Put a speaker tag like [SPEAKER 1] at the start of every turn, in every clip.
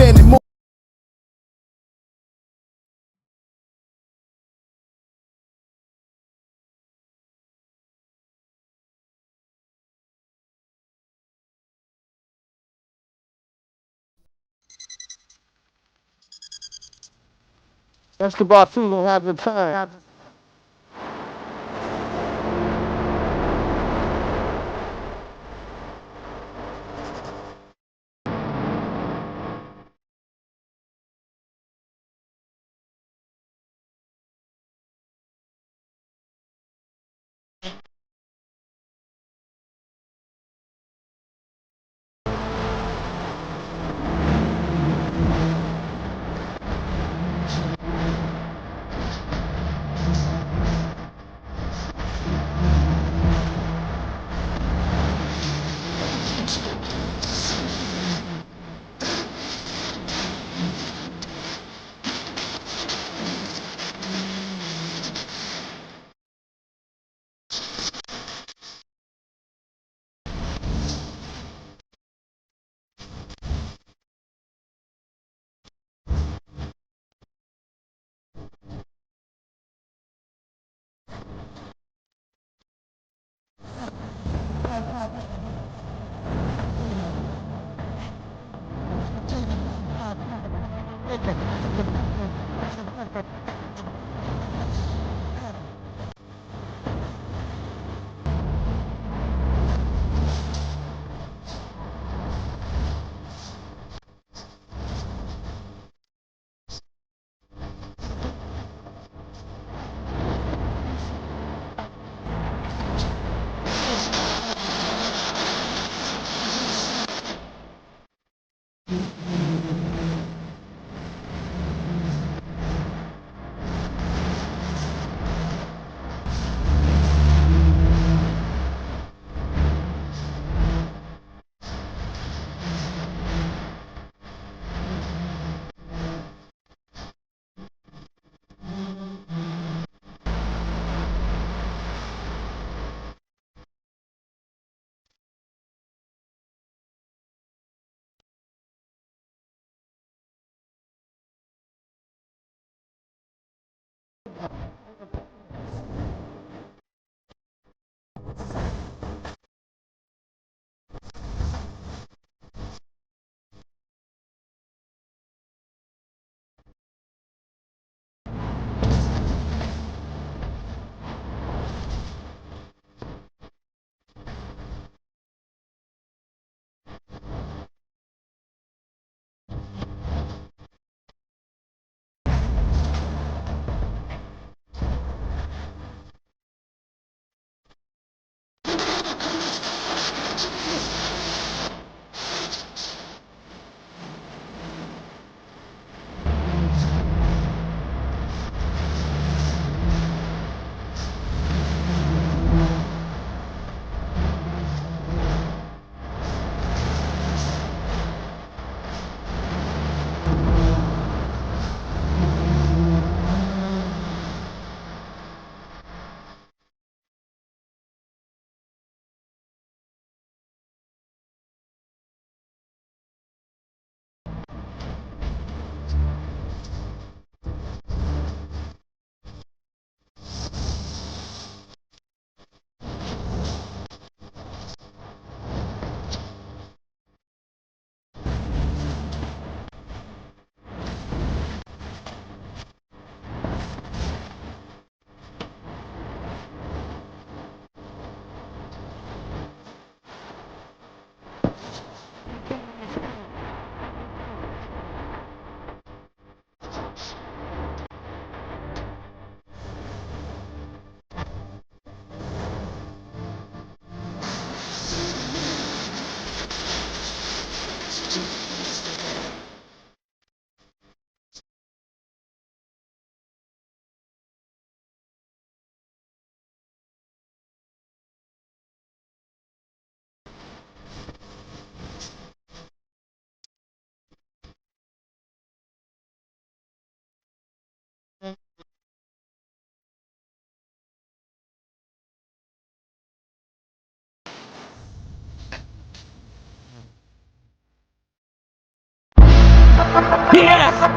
[SPEAKER 1] spending more.
[SPEAKER 2] Basketball too don't have the time.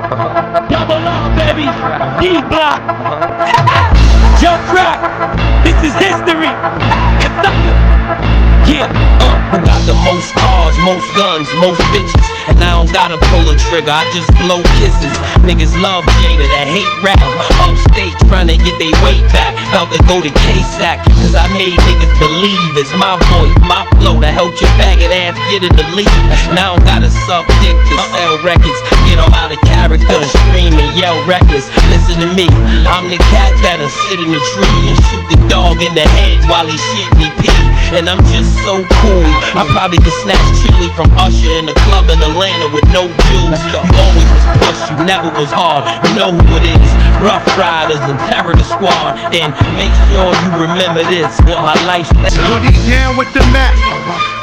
[SPEAKER 1] Double R, baby. D-Block. Jump Rock. This is history. Yeah, who got the most cars, most guns, most bitches? And I don't gotta pull a trigger, I just blow kisses. Niggas love Jada, that hate rap. Upstate trying to get their weight back. About to go to K-Sack, cause I made niggas believe it's my voice, my flow that helped your faggot ass get in the lead. Now I don't gotta suck dick to sell records. Get them out of character and scream and yell reckless. Listen to me, I'm the cat that'll sit in the tree and shoot the dog in the head while he shit me pee. And I'm just so cool, I probably could snatch chili from Usher in the club in Atlanta with no jewels. You always was pushed, you never was hard. You know who it is, Rough Riders and Terror the Squad. And make sure you remember this, what my life's like.
[SPEAKER 2] Boogie down with the Mac,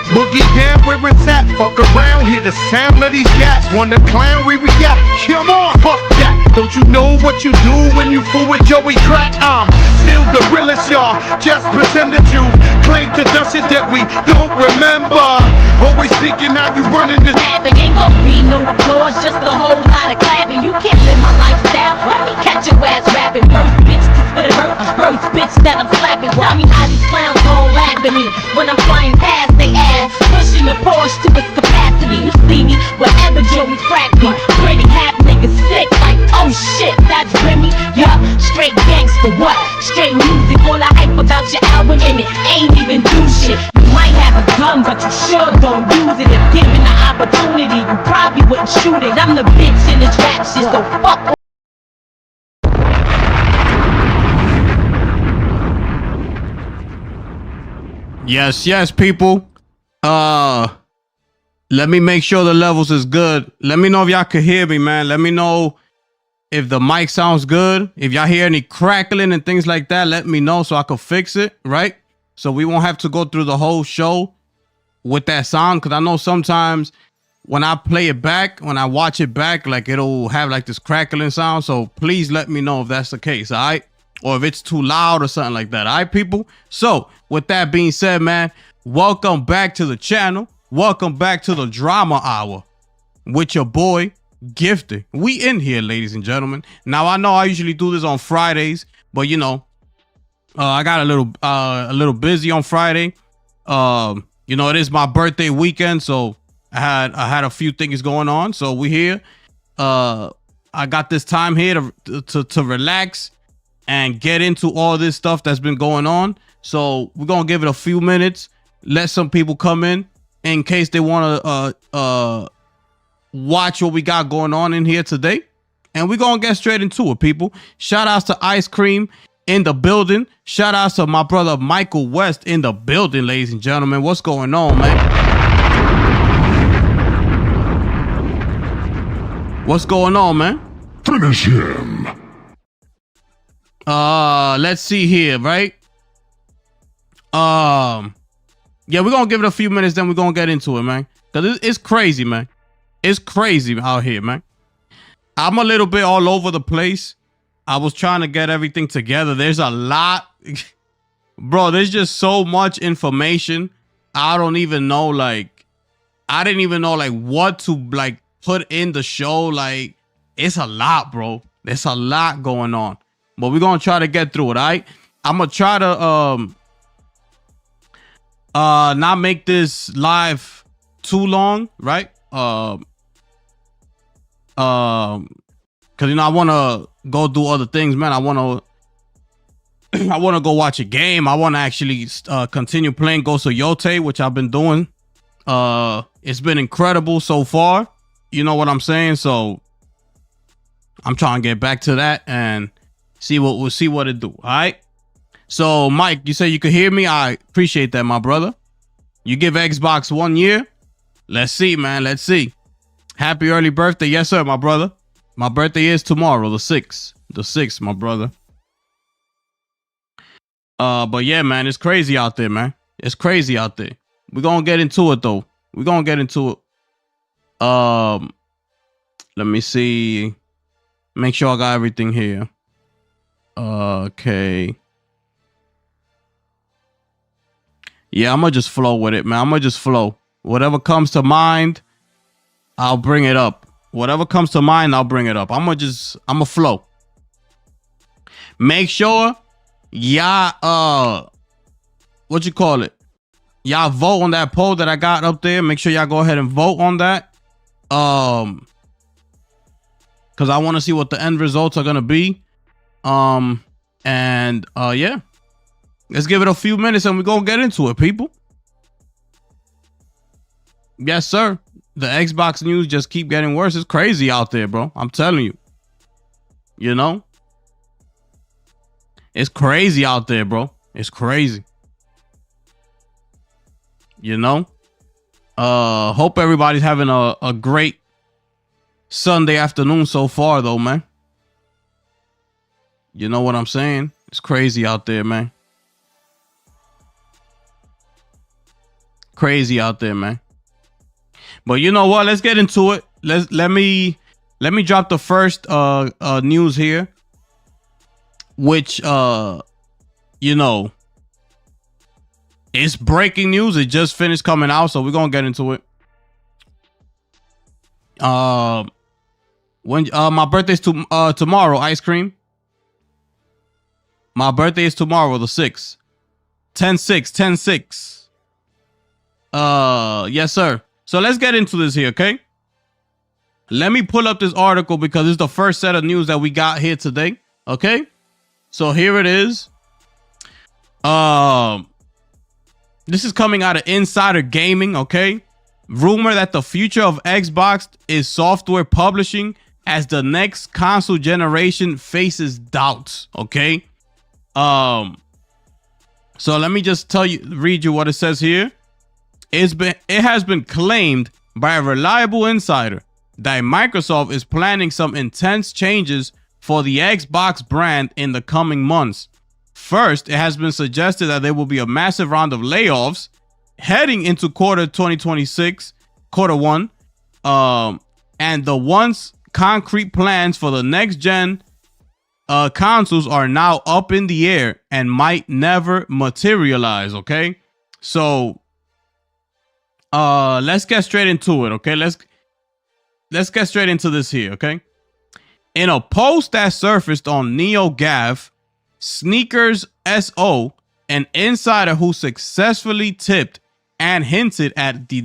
[SPEAKER 2] boogie down where it's at. Fuck around, hear the sound of these cats. Wanna clown, we react, come on, fuck that. Don't you know what you do when you fool with Joey Crack? I'm still the realest, y'all, just pretend that you claim to done shit that we don't remember. Always thinking how you running this.
[SPEAKER 3] There ain't gon' be no applause, just a whole lot of clapping. You can't live my lifestyle, let me catch your ass rapping. First bitch to spit it hurt, first bitch that I'm slapping. Tell me how these clowns gon' laugh at me when I'm flying past they ass, pushing the Porsche to its capacity. You see me wherever Joey Crack me, pretty half niggas sick like, oh shit, that's Remy. Yup, straight gangster, what? Straight music, all I hype about your album and it ain't even do shit. You might have a gun, but you sure don't use it. If given the opportunity, you probably wouldn't shoot it. I'm the bitch in this rap shit, so fuck.
[SPEAKER 4] Yes, people. Let me make sure the levels is good. Let me know if y'all can hear me, man. Let me know if the mic sounds good. If y'all hear any crackling and things like that, let me know so I can fix it, right? So we won't have to go through the whole show with that sound, because I know sometimes when I play it back, when I watch it back, like it'll have like this crackling sound. So please let me know if that's the case, all right? Or if it's too loud or something like that, all right, people? So with that being said, man, welcome back to the channel. Welcome back to the Drama Hour with your boy, Gifted. We in here, ladies and gentlemen. Now, I know I usually do this on Fridays, but you know, I got a little busy on Friday. You know, it is my birthday weekend, so I had a few things going on. So we here. I got this time here to relax and get into all this stuff that's been going on. So we're gonna give it a few minutes, let some people come in case they want to watch what we got going on in here today. And we're gonna get straight into it, people. Shout outs to Ice Cream in the building. Shout outs to my brother Michael West in the building, ladies and gentlemen. What's going on, man? What's going on, man?
[SPEAKER 2] Finish him.
[SPEAKER 4] Let's see here, right? Yeah, we're gonna give it a few minutes, then we're gonna get into it, man. Cause it's crazy, man. It's crazy out here, man. I'm a little bit all over the place. I was trying to get everything together. There's a lot, bro. There's just so much information. I don't even know, like, I didn't even know like what to like put in the show. Like, it's a lot, bro. There's a lot going on, but we're gonna try to get through it. All right. I'm gonna try to not make this live too long, right? Cause you know I want to go do other things, man. I want to go watch a game. I want to actually continue playing Ghost of Yote, which I've been doing. It's been incredible so far. You know what I'm saying? So I'm trying to get back to that and see what it do. All right. So Mike, you say you could hear me. I appreciate that, my brother. You give Xbox 1 year. Let's see, man. Let's see. Happy early birthday. Yes, sir, my brother. My birthday is tomorrow, the 6th. The 6th, my brother. But yeah, man, it's crazy out there, man. It's crazy out there. We're gonna get into it though. We're gonna get into it. Let me see. Make sure I got everything here. Okay. Yeah, I'm gonna just flow with it, man. I'm gonna just flow. Whatever comes to mind, I'll bring it up. Whatever comes to mind, I'll bring it up. I'ma flow. Make sure y'all what you call it? Y'all vote on that poll that I got up there. Make sure y'all go ahead and vote on that. Cause I want to see what the end results are gonna be. Yeah. Let's give it a few minutes and we're gonna get into it, people. Yes, sir. The Xbox news just keep getting worse. It's crazy out there, bro. I'm telling you. You know? It's crazy out there, bro. It's crazy. You know? Hope everybody's having a great Sunday afternoon so far, though, man. You know what I'm saying? It's crazy out there, man. Crazy out there, man. But you know what? Let's get into it. Let me drop the first news here, which you know, it's breaking news. It just finished coming out, so we're gonna get into it. When my birthday's tomorrow, ice cream. My birthday is tomorrow, the 6th. 10/6. Yes, sir. So let's get into this here, okay? Let me pull up this article because it's the first set of news that we got here today. Okay? So here it is. This is coming out of Insider Gaming, okay? Rumor that the future of Xbox is software publishing as the next console generation faces doubts, okay? So let me just read you what it says here. It has been claimed by a reliable insider that Microsoft is planning some intense changes for the Xbox brand in the coming months. First, it has been suggested that there will be a massive round of layoffs heading into quarter 2026, quarter one, and the once concrete plans for the next gen consoles are now up in the air and might never materialize. Okay, so let's get straight into it. Okay, let's get straight into this here. Okay, in a post that surfaced on NeoGAF, Sneakers SO, an insider who successfully tipped and hinted at the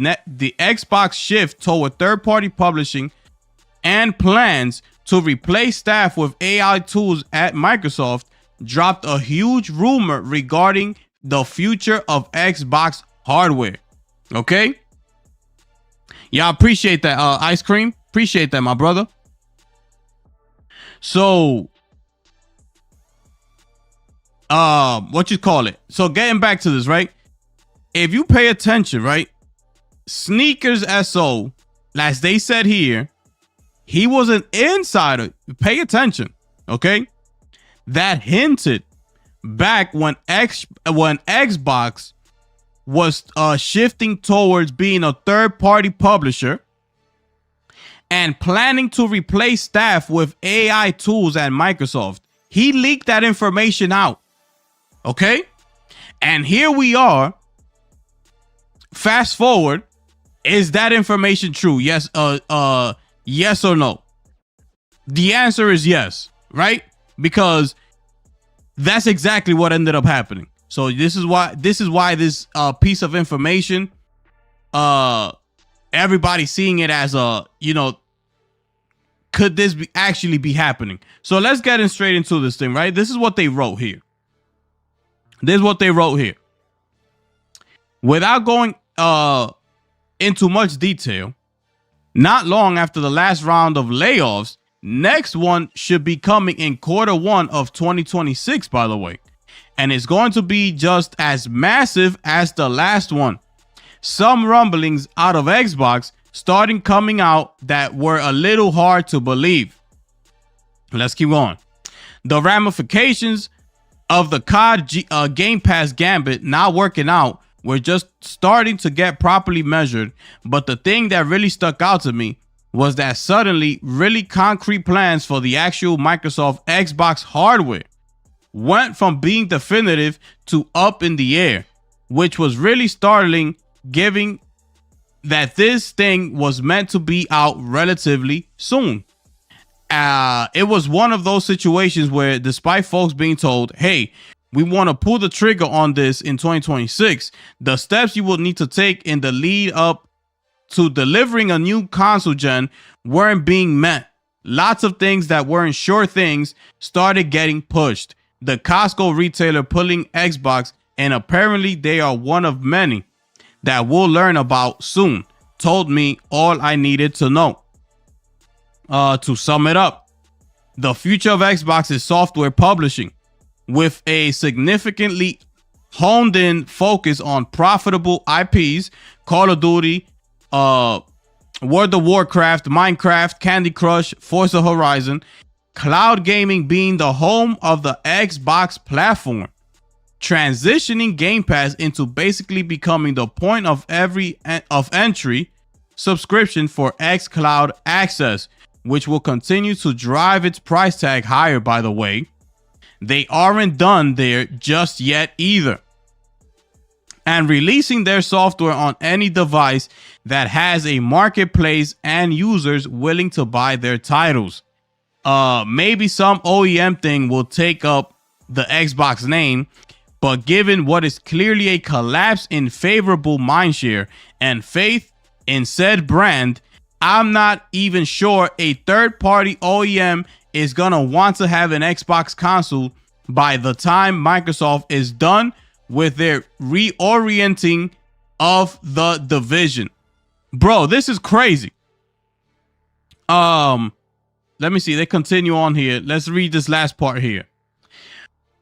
[SPEAKER 4] Xbox shift toward third-party publishing and plans to replace staff with AI tools at Microsoft, dropped a huge rumor regarding the future of Xbox hardware. Okay? Yeah, appreciate that, Ice Cream. Appreciate that, my brother. So, what you call it? So getting back to this, right? If you pay attention, right? Sneakers SO, as they said here, he was an insider. Pay attention, okay? That hinted back when Xbox was shifting towards being a third-party publisher and planning to replace staff with AI tools at Microsoft. He leaked that information out. Okay? And here we are. Fast forward. Is that information true? Yes, yes or no? The answer is yes, right? Because that's exactly what ended up happening. So this is why this piece of information, everybody's seeing it as a, you know, could this actually be happening? So let's get straight into this thing, right? This is what they wrote here. This is what they wrote here. Without going into much detail, not long after the last round of layoffs, next one should be coming in quarter one of 2026, by the way. And it's going to be just as massive as the last one. Some rumblings out of Xbox starting coming out that were a little hard to believe. Let's keep going. The ramifications of the COD Game Pass gambit not working out were just starting to get properly measured. But the thing that really stuck out to me was that suddenly really concrete plans for the actual Microsoft Xbox hardware went from being definitive to up in the air, which was really startling, given that this thing was meant to be out relatively soon. It was one of those situations where, despite folks being told, hey, we want to pull the trigger on this in 2026, the steps you will need to take in the lead up to delivering a new console gen weren't being met. Lots of things that weren't sure things started getting pushed. The Costco retailer pulling Xbox, and apparently they are one of many that we'll learn about soon, told me all I needed to know. To sum it up, the future of Xbox is software publishing with a significantly honed in focus on profitable IPs, Call of Duty, World of Warcraft, Minecraft, Candy Crush, Forza Horizon, cloud gaming being the home of the Xbox platform, transitioning Game Pass into basically becoming the point of entry subscription for xCloud access, which will continue to drive its price tag higher, by the way. They aren't done there just yet either. And releasing their software on any device that has a marketplace and users willing to buy their titles. Maybe some OEM thing will take up the Xbox name, but given what is clearly a collapse in favorable mindshare and faith in said brand, I'm not even sure a third-party OEM is gonna want to have an Xbox console by the time Microsoft is done with their reorienting of the division. Bro, this is crazy. Let me see. They continue on here. Let's read this last part here.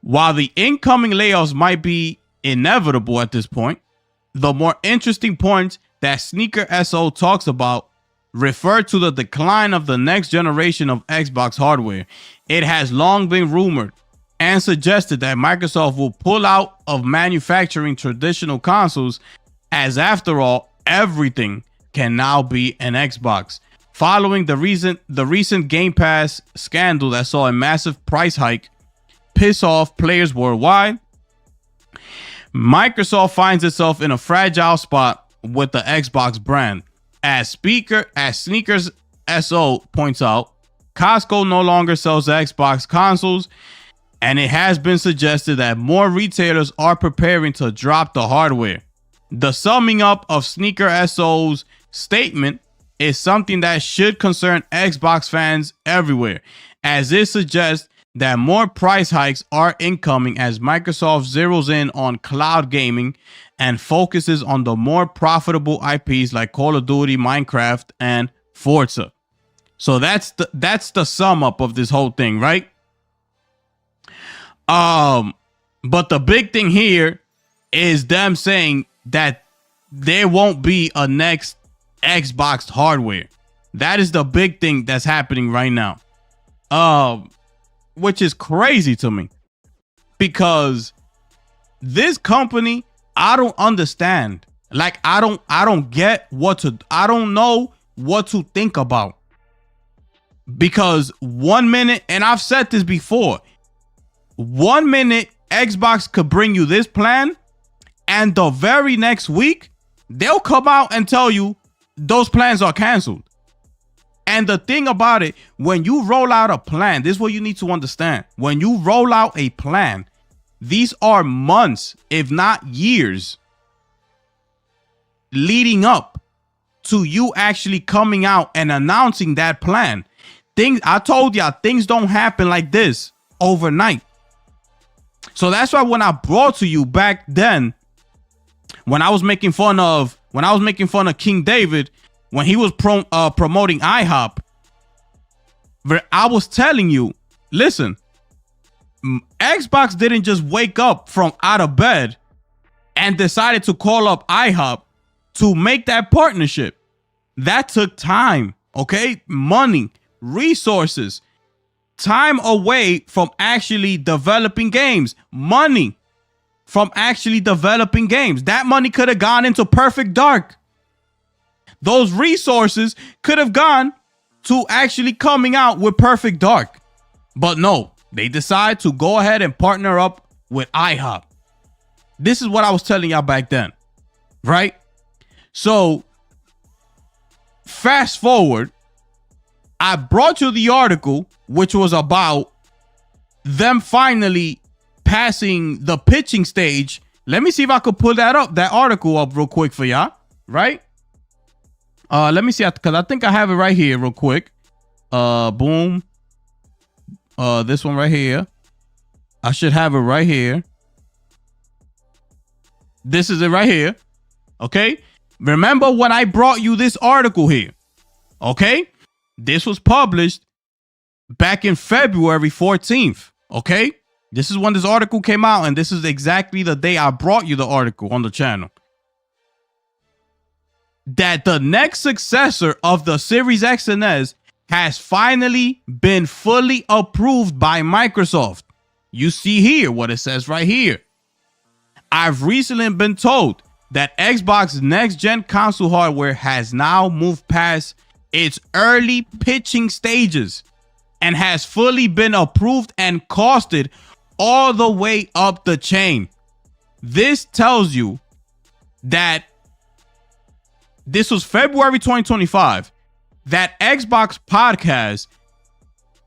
[SPEAKER 4] While the incoming layoffs might be inevitable at this point, the more interesting points that Sneaker SO talks about refer to the decline of the next generation of Xbox hardware. It has long been rumored and suggested that Microsoft will pull out of manufacturing traditional consoles, as after all, everything can now be an Xbox. Following the recent Game Pass scandal that saw a massive price hike piss off players worldwide, Microsoft finds itself in a fragile spot with the Xbox brand. As Sneakers SO points out, Costco no longer sells Xbox consoles, and it has been suggested that more retailers are preparing to drop the hardware. The summing up of Sneaker SO's statement is something that should concern Xbox fans everywhere, as it suggests that more price hikes are incoming as Microsoft zeroes in on cloud gaming and focuses on the more profitable IPs like Call of Duty, Minecraft, and Forza. So that's the sum up of this whole thing, right? But the big thing here is them saying that there won't be a next Xbox hardware. That is the big thing that's happening right now. Which is crazy to me, because this company, I don't understand. Like, I don't get I don't know what to think about. Because 1 minute, and I've said this before, 1 minute Xbox could bring you this plan, and the very next week they'll come out and tell you those plans are canceled. And the thing about it, when you roll out a plan, this is what you need to understand. When you roll out a plan, these are months, if not years, leading up to you actually coming out and announcing that plan. I told y'all, things don't happen like this overnight. So that's why when I brought to you back then, when I was making fun of King David, when he was promoting IHOP, I was telling you, listen, Xbox didn't just wake up from out of bed and decided to call up IHOP to make that partnership. That took time, okay? Money, resources, time away from actually developing games, money from actually developing games. That money could have gone into Perfect Dark. Those resources could have gone to actually coming out with Perfect Dark. But no, they decide to go ahead and partner up with IHOP. This is what I was telling y'all back then, right? So fast forward, I brought you the article, which was about them finally passing the pitching stage. Let me see if I could pull that article up real quick for y'all, right? Let me see, because I think I have it right here real quick. Boom. This one right here. I should have it right here. This is it right here. Okay. Remember when I brought you this article here? Okay. This was published back in February 14th. Okay. This is when this article came out, and this is exactly the day I brought you the article on the channel. That the next successor of the Series X and S has finally been fully approved by Microsoft. You see here what it says right here. I've recently been told that Xbox next-gen console hardware has now moved past its early pitching stages and has fully been approved and costed all the way up the chain. This tells you that this was February 2025. That Xbox podcast,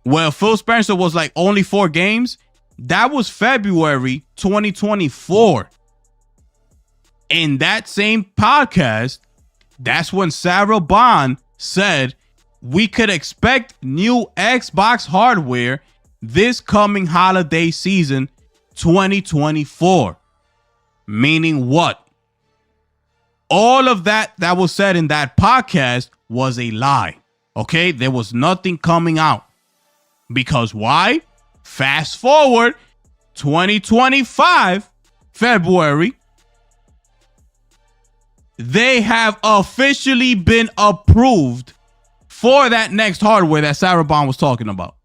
[SPEAKER 4] where Phil Spencer was like only 4 games, that was February 2024. In that same podcast, that's when Sarah Bond said we could expect new Xbox hardware this coming holiday season 2024. Meaning what? All of that was said in that podcast was a lie. Okay? There was nothing coming out. Because why? Fast forward 2025 February. They have officially been approved for that next hardware that Sarah Bond was talking about.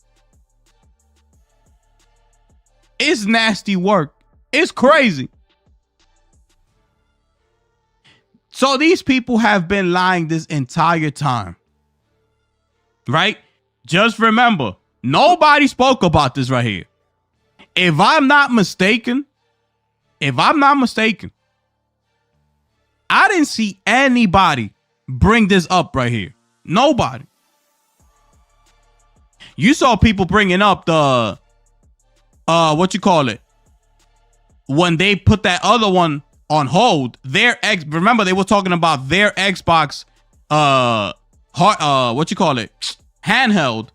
[SPEAKER 4] It's nasty work. It's crazy. So these people have been lying this entire time. Right? Just remember, nobody spoke about this right here. If I'm not mistaken, I didn't see anybody bring this up right here. Nobody. You saw people bringing up the, when they put that other one on hold, remember they were talking about their Xbox, handheld.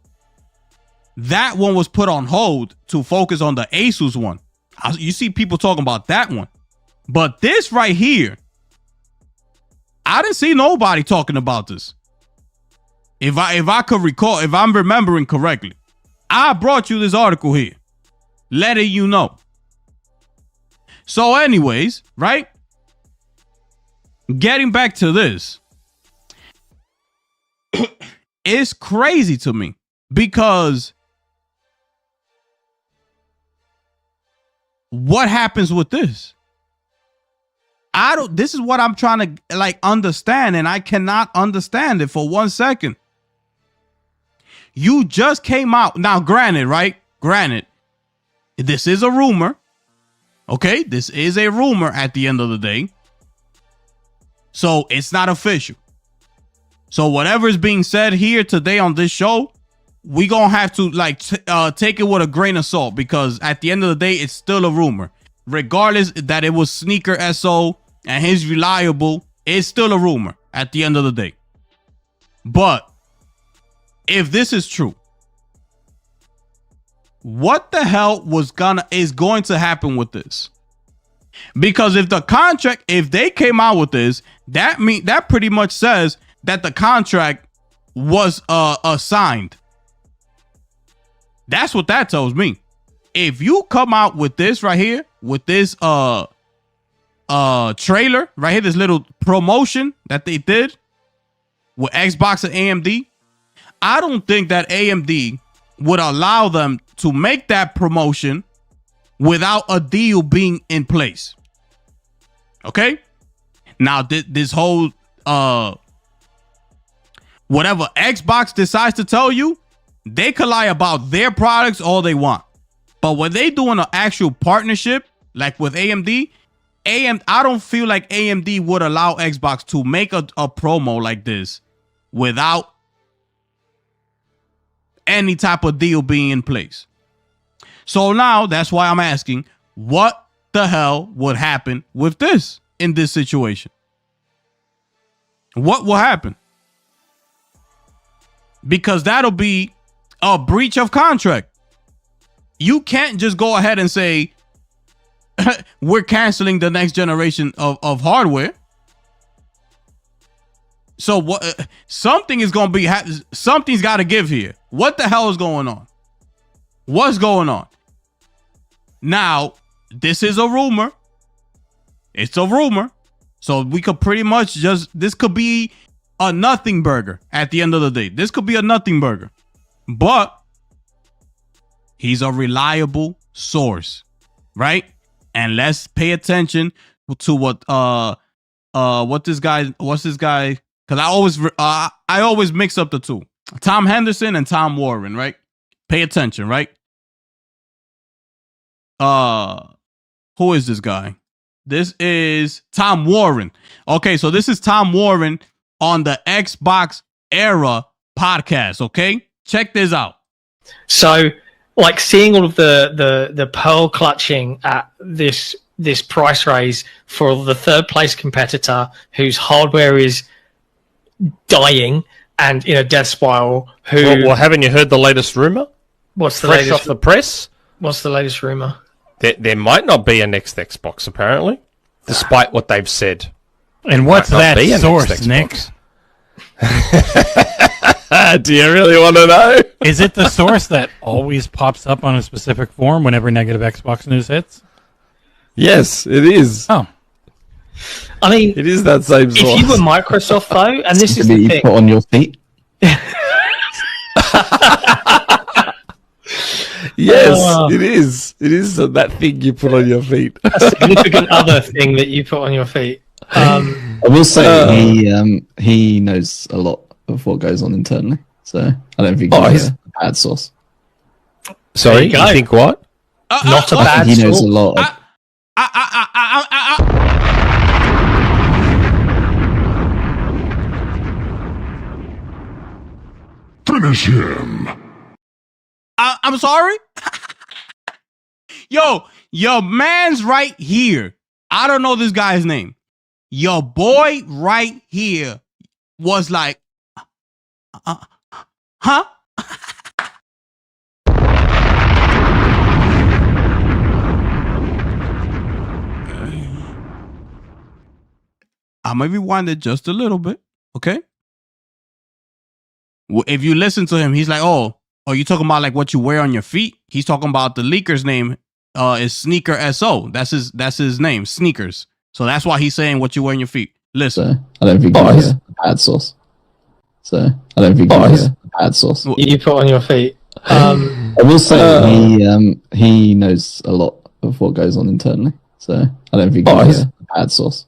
[SPEAKER 4] That one was put on hold to focus on the Asus one. You see people talking about that one. But this right here, I didn't see nobody talking about this. If I could recall, if I'm remembering correctly, I brought you this article here, letting you know. So anyways, right? Getting back to this. It's crazy to me because what happens with this? This is what I'm trying to understand, and I cannot understand it for 1 second. You just came out. Now, granted, right? Granted, this is a rumor. Okay, this is a rumor at the end of the day. So it's not official. So whatever is being said here today on this show, we gonna have to take it with a grain of salt, because at the end of the day, it's still a rumor. Regardless that it was Sneaker SO and he's reliable, it's still a rumor at the end of the day. But if this is true, what the hell is going to happen with this? Because if they came out with this, that pretty much says that the contract was signed. That's what that tells me. If you come out with this right here, with this trailer right here, this little promotion that they did with Xbox and AMD, I don't think that AMD would allow them to make that promotion without a deal being in place. Okay? Now, this whole whatever Xbox decides to tell you, they can lie about their products all they want. But when they doing an actual partnership, like with AMD, I don't feel like AMD would allow Xbox to make a promo like this without any type of deal being in place. So now that's why I'm asking, what the hell would happen with this in this situation? What will happen? Because that'll be a breach of contract. You can't just go ahead and say we're canceling the next generation of hardware. So what? Something is going to be. Something's got to give here. What the hell is going on? What's going on? Now, this is a rumor. It's a rumor. So we could pretty much this could be a nothing burger at the end of the day. This could be a nothing burger. But he's a reliable source, right? And let's pay attention to what's this guy? Because I always mix up the two. Tom Henderson and Tom Warren, right? Pay attention, right? Who is this guy? This is Tom Warren. Okay, so this is Tom Warren on the Xbox Era podcast. Okay, check this out.
[SPEAKER 5] So, like, seeing all of the pearl clutching at this price raise for the third place competitor whose hardware is dying and in a death spiral.
[SPEAKER 6] Well, haven't you heard the latest rumor?
[SPEAKER 5] What's the
[SPEAKER 6] Fresh
[SPEAKER 5] latest
[SPEAKER 6] off the press?
[SPEAKER 5] What's the latest rumor?
[SPEAKER 6] There might not be a next Xbox, apparently, despite what they've said.
[SPEAKER 7] And what's that source, Nick?
[SPEAKER 6] Do you really want to know?
[SPEAKER 7] Is it the source that always pops up on a specific forum whenever negative Xbox news hits?
[SPEAKER 6] Yes, it is.
[SPEAKER 7] Oh.
[SPEAKER 5] I mean,
[SPEAKER 6] it is that same source.
[SPEAKER 5] If you were Microsoft, though, and this is the
[SPEAKER 8] you
[SPEAKER 5] thing.
[SPEAKER 8] Put on your feet.
[SPEAKER 6] Yes, it is. It is that thing you put on your feet.
[SPEAKER 5] A significant other thing that you put on your feet.
[SPEAKER 8] I will say he knows a lot of what goes on internally, so I don't think he's a bad source.
[SPEAKER 6] Sorry, you think what?
[SPEAKER 5] Not a bad source.
[SPEAKER 8] He knows a lot.
[SPEAKER 2] Finish him.
[SPEAKER 4] I'm sorry. Your man's right here. I don't know this guy's name. Your boy right here was like, huh? I'm gonna rewind it just a little bit, okay? If you listen to him, he's like, oh, you talking about like what you wear on your feet? He's talking about the leaker's name is Sneaker SO. That's his name, Sneakers. So that's why he's saying what you wear on your feet. Listen.
[SPEAKER 8] So I don't think he's a bad source. So I don't think he's a bad source.
[SPEAKER 5] You put on your feet.
[SPEAKER 8] I will say he knows a lot of what goes on internally. So I don't think he's a bad source.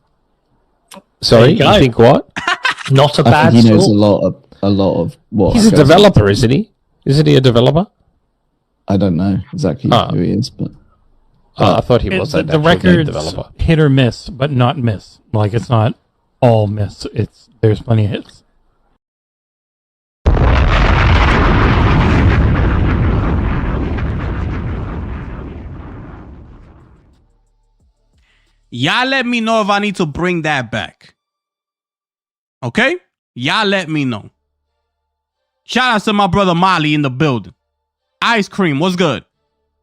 [SPEAKER 6] Sorry, you think what?
[SPEAKER 5] Not a bad source.
[SPEAKER 8] He knows a lot of what.
[SPEAKER 6] He's a developer, isn't he? Isn't he a developer?
[SPEAKER 8] I don't know exactly who he is, but
[SPEAKER 6] I thought he was
[SPEAKER 7] the record's developer. Hit or miss, but not miss. Like, it's not all miss. There's plenty of hits.
[SPEAKER 4] Y'all let me know if I need to bring that back. Okay? Y'all let me know. Shout out to my brother Molly in the building. Ice Cream, what's good?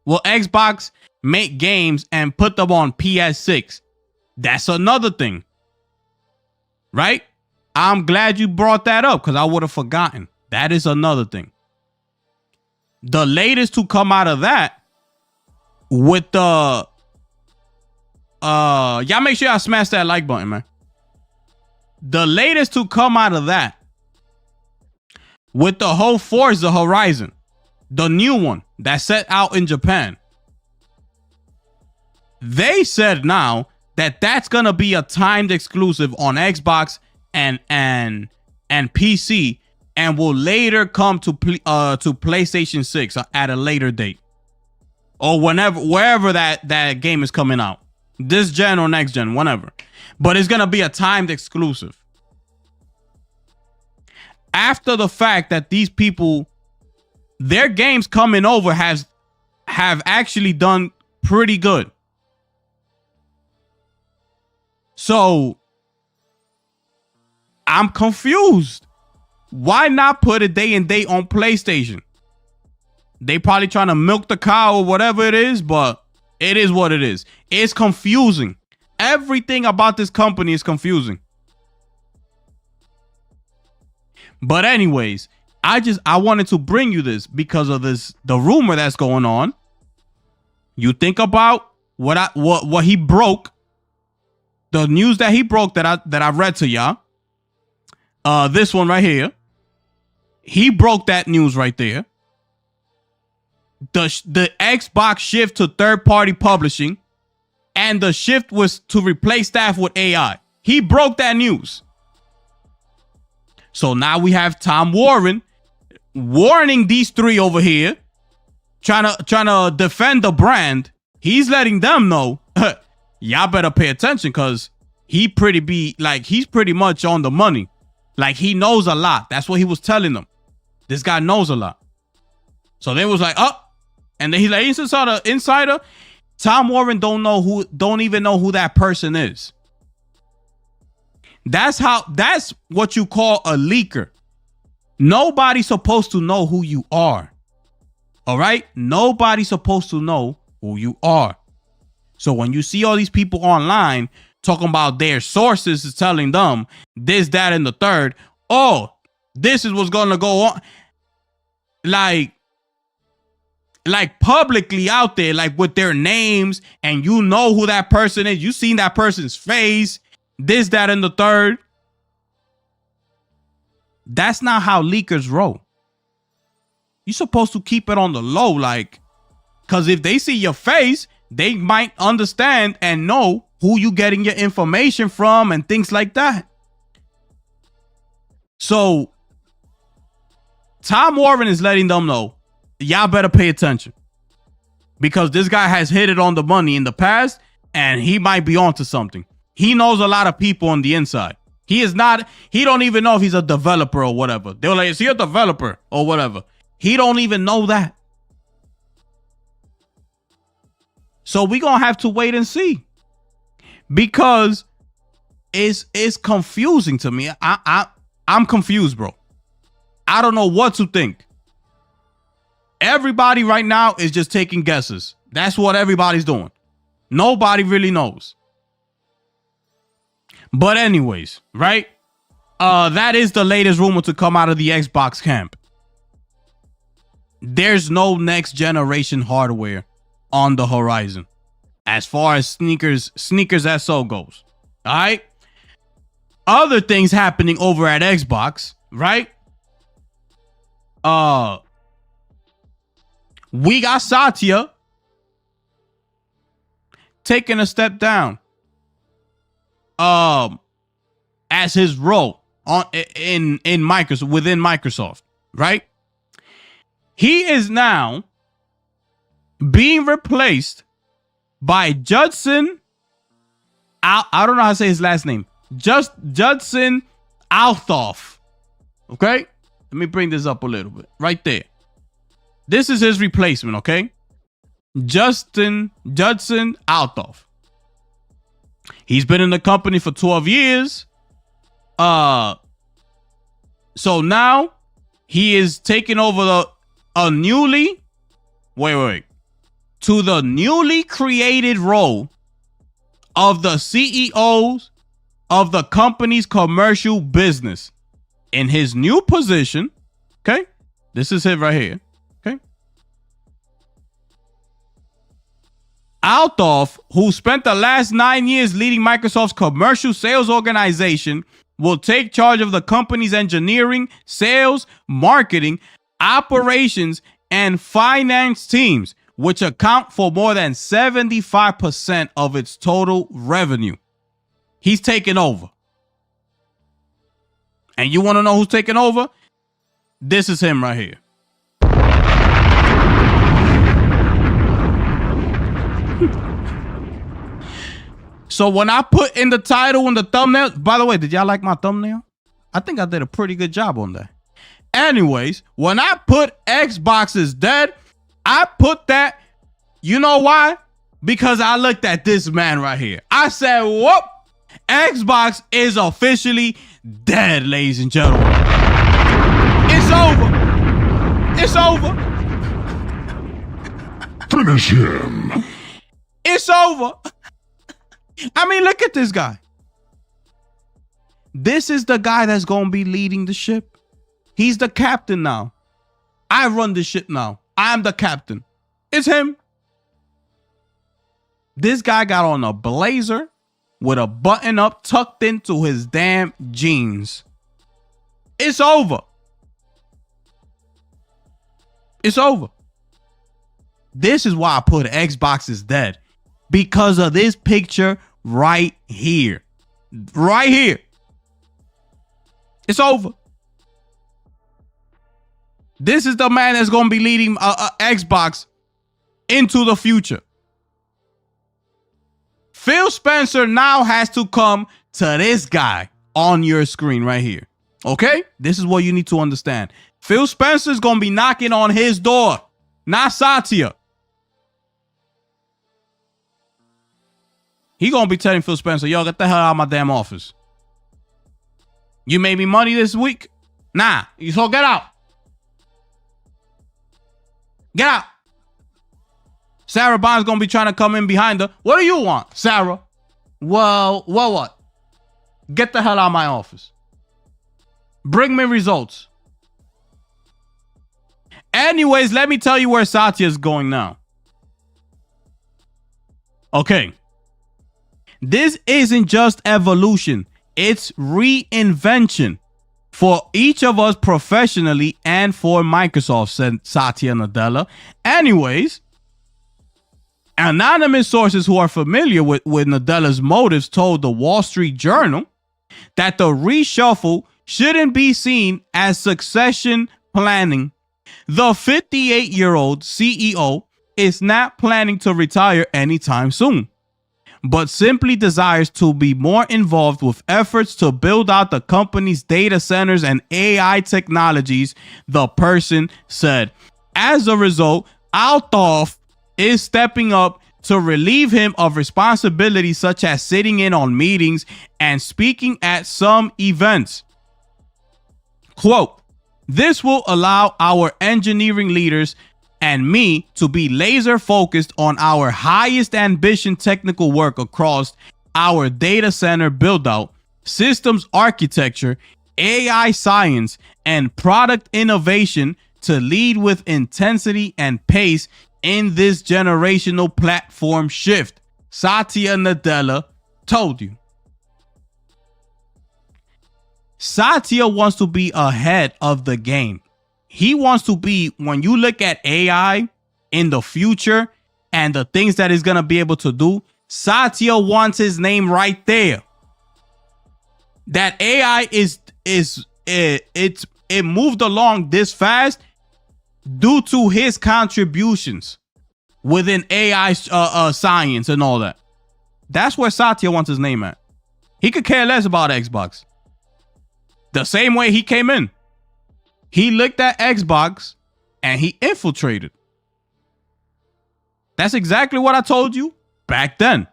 [SPEAKER 4] Will Xbox make games and put them on PS6? That's another thing. Right? I'm glad you brought that up because I would have forgotten. That is another thing. The latest to come out of that with the y'all make sure y'all smash that like button, man. The latest to come out of that with the whole Forza Horizon, the new one that's set out in Japan. They said now that that's gonna be a timed exclusive on Xbox and PC, and will later come to PlayStation 6 at a later date, or wherever that game is coming out, this gen or next gen, whenever. But it's gonna be a timed exclusive. after the fact that these people, their games coming over have actually done pretty good. So I'm confused. Why not put a day and date on PlayStation? They probably trying to milk the cow or whatever it is, but it is what it is. It's confusing. Everything about this company is confusing. But anyways, I wanted to bring you this because of the rumor that's going on. You think about what he broke, the news that he broke that I read to y'all. This one right here. He broke that news right there. The Xbox shift to third-party publishing, and the shift was to replace staff with AI. He broke that news. So now we have Tom Warren warning these three over here, trying to defend the brand. He's letting them know, y'all better pay attention, because he's pretty much on the money. Like, he knows a lot. That's what he was telling them. This guy knows a lot. So they was like, and then he's like, insider. Tom Warren don't even know who that person is. That's what you call a leaker. Nobody's supposed to know who you are. All right? Nobody's supposed to know who you are. So when you see all these people online talking about their sources is telling them this, that, and the third, oh, this is what's gonna go on. Like publicly out there, like with their names, and you know who that person is. You seen that person's face, this, that, and the third. That's not how leakers roll. You're supposed to keep it on the low, like, because if they see your face, they might understand and know who you getting your information from and things like that. So Tom Warren is letting them know, y'all better pay attention, because this guy has hit it on the money in the past, and he might be onto something. He knows a lot of people on the inside. He don't even know if he's a developer or whatever. They're like, is he a developer or whatever? He don't even know that. So we're going to have to wait and see, because it's confusing to me. I'm confused, bro. I don't know what to think. Everybody right now is just taking guesses. That's what everybody's doing. Nobody really knows. But anyways, right? That is the latest rumor to come out of the Xbox camp. There's no next generation hardware on the horizon as far as sneakers as so goes. All right? Other things happening over at Xbox, right? We got Satya taking a step down as his role in Microsoft, within Microsoft, right? He is now being replaced by Judson. I don't know how to say his last name. Judson Althoff. Okay? Let me bring this up a little bit. Right there. This is his replacement, okay? Judson Althoff. He's been in the company for 12 years. So now he is taking over the newly created role of the CEOs of the company's commercial business. In his new position, okay? This is it right here, okay? Althoff, who spent the last 9 years leading Microsoft's commercial sales organization, will take charge of the company's engineering, sales, marketing, operations, and finance teams, which account for more than 75% of its total revenue. He's taking over. And you want to know who's taking over? This is him right here. So when I put in the title and the thumbnail, by the way, did y'all like my thumbnail? I think I did a pretty good job on that. Anyways, when I put Xbox is dead, I put that, you know why? Because I looked at this man right here. I said, whoop, Xbox is officially dead, ladies and gentlemen. It's over. It's over.
[SPEAKER 2] Finish him.
[SPEAKER 4] It's over. I mean, look at this guy. This is the guy that's going to be leading the ship. He's the captain now. I run the ship now. I'm the captain. It's him. This guy got on a blazer with a button up tucked into his damn jeans. It's over. It's over. This is why I put Xbox is dead. Because of this picture right here. Right here. It's over. This is the man that's going to be leading Xbox into the future. Phil Spencer now has to come to this guy on your screen right here. Okay? This is what you need to understand. Phil Spencer is going to be knocking on his door, not Satya. He going to be telling Phil Spencer, yo, get the hell out of my damn office. You made me money this week? Nah. So get out. Get out. Sarah Bond's going to be trying to come in behind her. What do you want, Sarah? Well, what? Get the hell out of my office. Bring me results. Anyways, let me tell you where Satya is going now. Okay. This isn't just evolution. It's reinvention for each of us professionally and for Microsoft, said Satya Nadella. Anyways, anonymous sources who are familiar with Nadella's motives told the Wall Street Journal that the reshuffle shouldn't be seen as succession planning. The 58-year-old CEO is not planning to retire anytime soon, but simply desires to be more involved with efforts to build out the company's data centers and AI technologies, the person said. As a result, Althoff is stepping up to relieve him of responsibilities such as sitting in on meetings and speaking at some events. Quote, this will allow our engineering leaders and me to be laser focused on our highest ambition technical work across our data center build out, systems architecture, AI science, and product innovation to lead with intensity and pace in this generational platform shift, Satya Nadella told you. Satya wants to be ahead of the game. He wants to be, when you look at AI in the future and the things that he's going to be able to do, Satya wants his name right there. That AI it moved along this fast due to his contributions within AI science and all that. That's where Satya wants his name at. He could care less about Xbox. The same way he came in. He looked at Xbox and he infiltrated. That's exactly what I told you back then.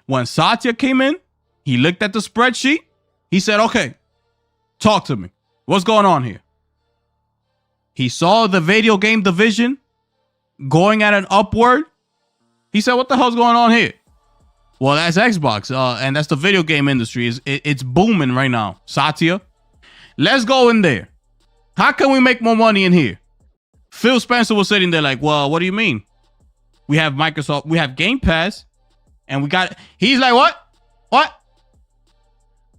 [SPEAKER 4] When Satya came in, he looked at the spreadsheet. He said, okay, talk to me. What's going on here? He saw the video game division going at an upward. He said, what the hell's going on here? Well, that's Xbox, and that's the video game industry. It's booming right now. Satya, let's go in there. How can we make more money in here? Phil Spencer was sitting there like, well, what do you mean? We have Microsoft, we have Game Pass, and we got... He's like, what? What?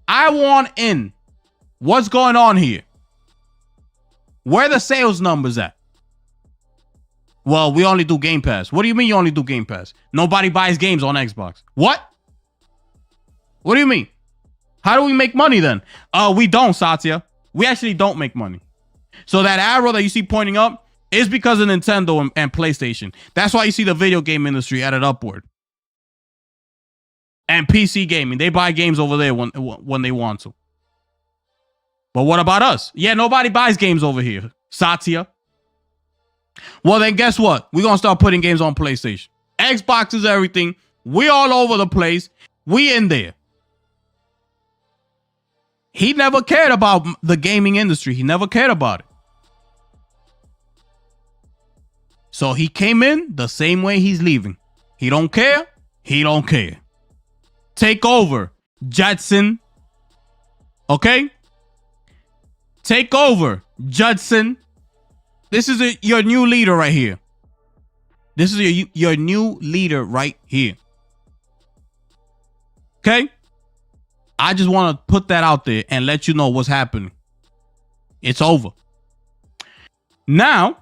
[SPEAKER 4] I want in. What's going on here? Where are the sales numbers at? Well, we only do Game Pass. What do you mean you only do Game Pass? Nobody buys games on Xbox. What? What do you mean? How do we make money then? We don't, Satya. We actually don't make money. So that arrow that you see pointing up is because of Nintendo and PlayStation. That's why you see the video game industry at an upward. And PC gaming. They buy games over there when they want to. But what about us? Yeah, nobody buys games over here, Satya. Well, then guess what? We're going to start putting games on PlayStation. Xbox is everything. We all over the place. We in there. He never cared about the gaming industry. He never cared about it. So he came in the same way he's leaving. He don't care. He don't care. Take over, Judson. Okay? Take over, Judson. This is your new leader right here. This is your new leader right here. Okay? I just want to put that out there and let you know what's happening. It's over. Now,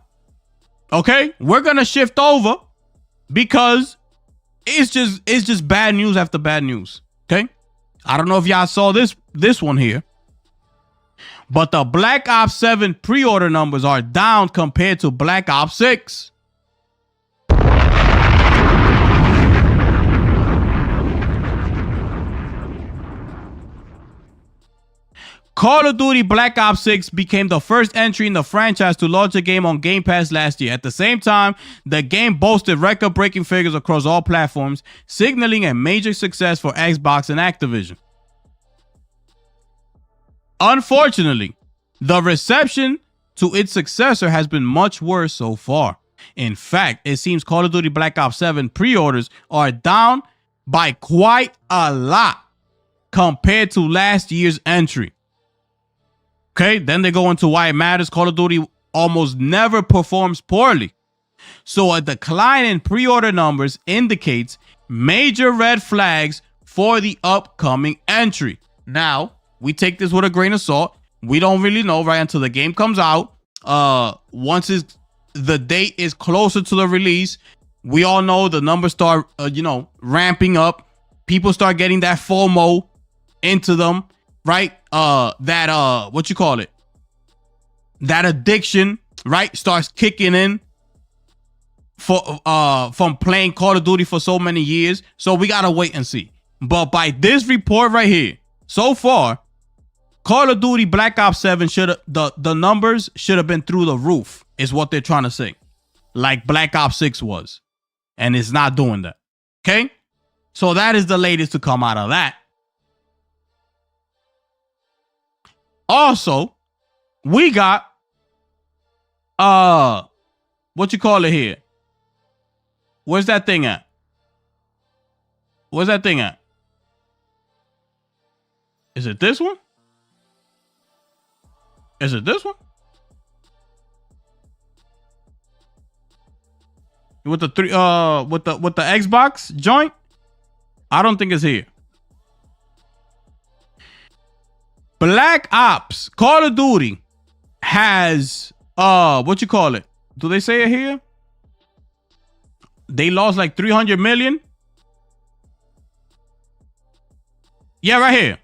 [SPEAKER 4] okay, we're going to shift over because it's just bad news after bad news. Okay? I don't know if y'all saw this one here. But the Black Ops 7 pre-order numbers are down compared to Black Ops 6. Call of Duty Black Ops 6 became the first entry in the franchise to launch a game on Game Pass last year. At the same time, the game boasted record-breaking figures across all platforms, signaling a major success for Xbox and Activision. Unfortunately, the reception to its successor has been much worse so far. In fact, it seems Call of Duty Black Ops 7 pre-orders are down by quite a lot compared to last year's entry. Okay, then they go into why it matters. Call of Duty almost never performs poorly. So a decline in pre-order numbers indicates major red flags for the upcoming entry. Now, we take this with a grain of salt. We don't really know right until the game comes out. Once the date is closer to the release, we all know the numbers start, ramping up. People start getting that FOMO into them, right? That addiction, right, starts kicking in from playing Call of Duty for so many years. So we gotta wait and see. But by this report right here, so far, Call of Duty Black Ops 7 the numbers should have been through the roof, is what they're trying to say. Like Black Ops 6 was. And it's not doing that. Okay? So that is the latest to come out of that. Also, we got what you call it here? Where's that thing at? Where's that thing at? Is it this one? Is it this one? With the with the Xbox joint? I don't think it's here. Black Ops, Call of Duty has what you call it? Do they say it here? They lost like 300 million. Yeah, right here.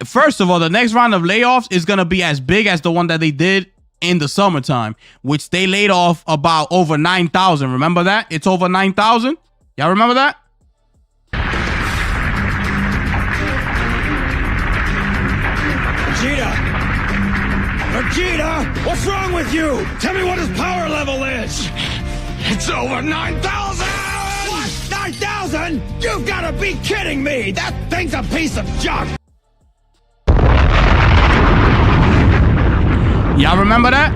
[SPEAKER 4] First of all, the next round of layoffs is going to be as big as the one that they did in the summertime, which they laid off about over 9,000. Remember that? It's over 9,000. Y'all remember that?
[SPEAKER 9] Vegeta, what's wrong with you? Tell me what his power level is. It's over 9,000. What? 9,000? You've got to be kidding me. That thing's a piece of junk.
[SPEAKER 4] Y'all remember that?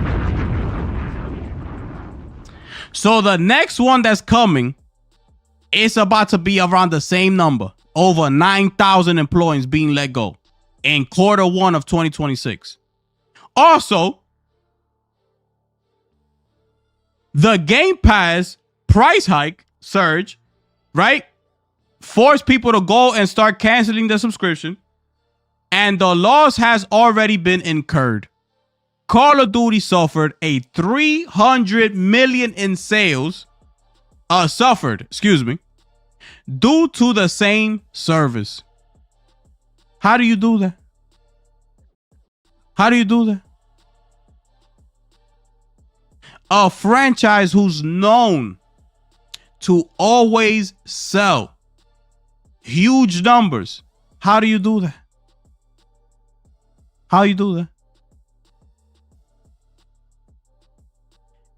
[SPEAKER 4] So the next one that's coming, it's about to be around the same number. Over 9,000 employees being let go in Q1 of 2026. Also, the Game Pass price hike surge, right, forced people to go and start canceling the subscription, and the loss has already been incurred. Call of Duty suffered a 300 million in sales, due to the same service. How do you do that? How do you do that? A franchise who's known to always sell huge numbers. How do you do that? How you do that?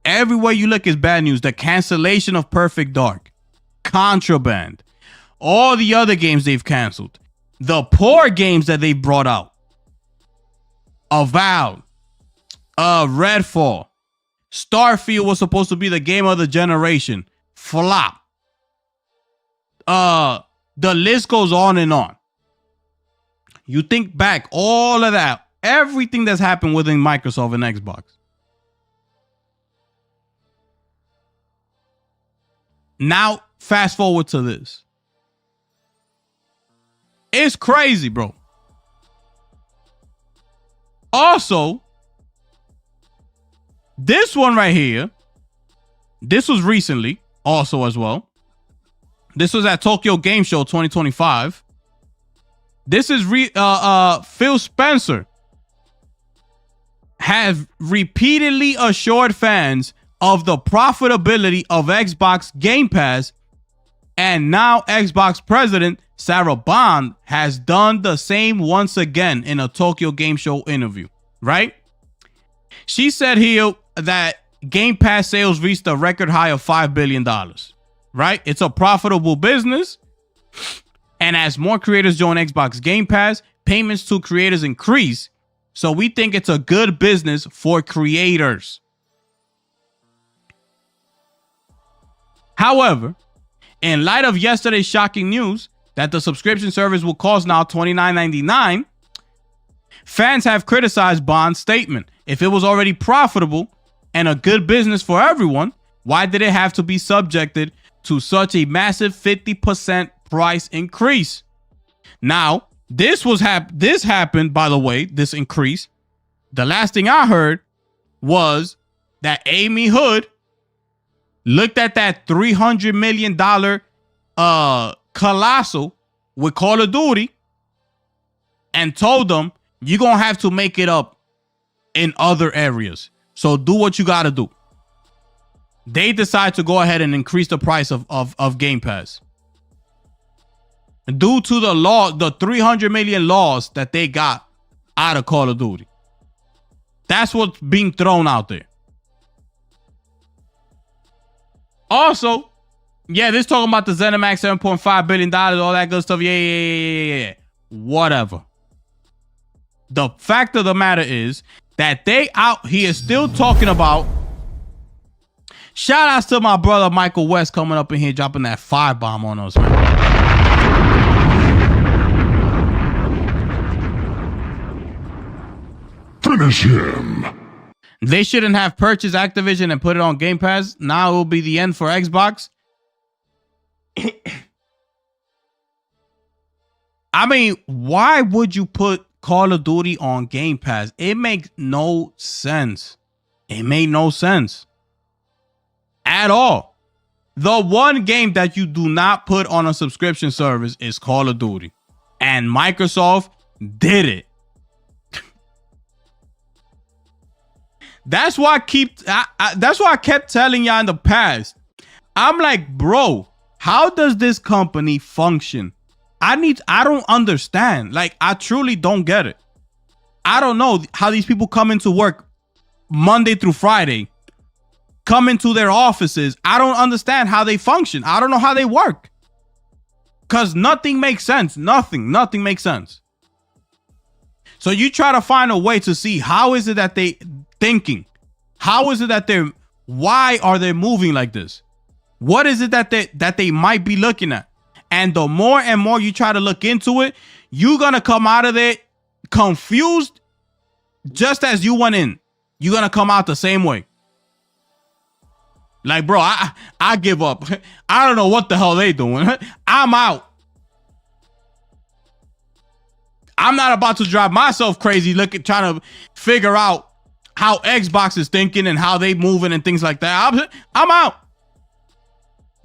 [SPEAKER 4] Everywhere you look is bad news. The cancellation of Perfect Dark, Contraband, all the other games they've canceled, the poor games that they brought out, Avowed, Redfall, Starfield was supposed to be the game of the generation, flop. The list goes on and on. You think back, all of that, everything that's happened within Microsoft and Xbox. Now, fast forward to this. It's crazy, bro. Also, this one right here, this was recently also as well. This was at Tokyo Game Show 2025. This is Phil Spencer has repeatedly assured fans of the profitability of Xbox Game Pass, and now Xbox president Sarah Bond has done the same once again in a Tokyo Game Show interview, right? She said here that Game Pass sales reached a record high of $5 billion, right? It's a profitable business, and as more creators join Xbox Game Pass, payments to creators increase, so we think it's a good business for creators. However, in light of yesterday's shocking news that the subscription service will cost now $29.99, fans have criticized Bond's statement. If it was already profitable and a good business for everyone, why did it have to be subjected to such a massive 50% price increase? Now, this happened, by the way, this increase. The last thing I heard was that Amy Hood looked at that $300 million colossal with Call of Duty and told them, you're going to have to make it up in other areas. So do what you got to do. They decide to go ahead and increase the price of Game Pass. Due to the law, the 300 million laws that they got out of Call of Duty. That's what's being thrown out there. Also, yeah, this talking about the ZeniMax $7.5 billion, all that good stuff. Yeah. Whatever. The fact of the matter is that they out here still talking about. Shout outs to my brother Michael West coming up in here dropping that firebomb on us, man.
[SPEAKER 2] Finish him.
[SPEAKER 4] They shouldn't have purchased Activision and put it on Game Pass. Now it will be the end for Xbox. I mean, why would you put Call of Duty on Game Pass? It makes no sense. It made no sense at all. The one game that you do not put on a subscription service is Call of Duty. And Microsoft did it. That's why I kept telling y'all in the past. I'm like, bro, how does this company function? I don't understand. Like, I truly don't get it. I don't know how these people come into work Monday through Friday, come into their offices. I don't understand how they function. I don't know how they work. Because nothing makes sense. Nothing makes sense. So you try to find a way to see how is it that they thinking? How is it that why are they moving like this? What is it that they might be looking at? And the more and more you try to look into it, you're going to come out of there confused just as you went in. You're going to come out the same way. Like, bro, I give up. I don't know what the hell they doing. I'm out. I'm not about to drive myself crazy trying to figure out how Xbox is thinking and how they moving and things like that. I'm out.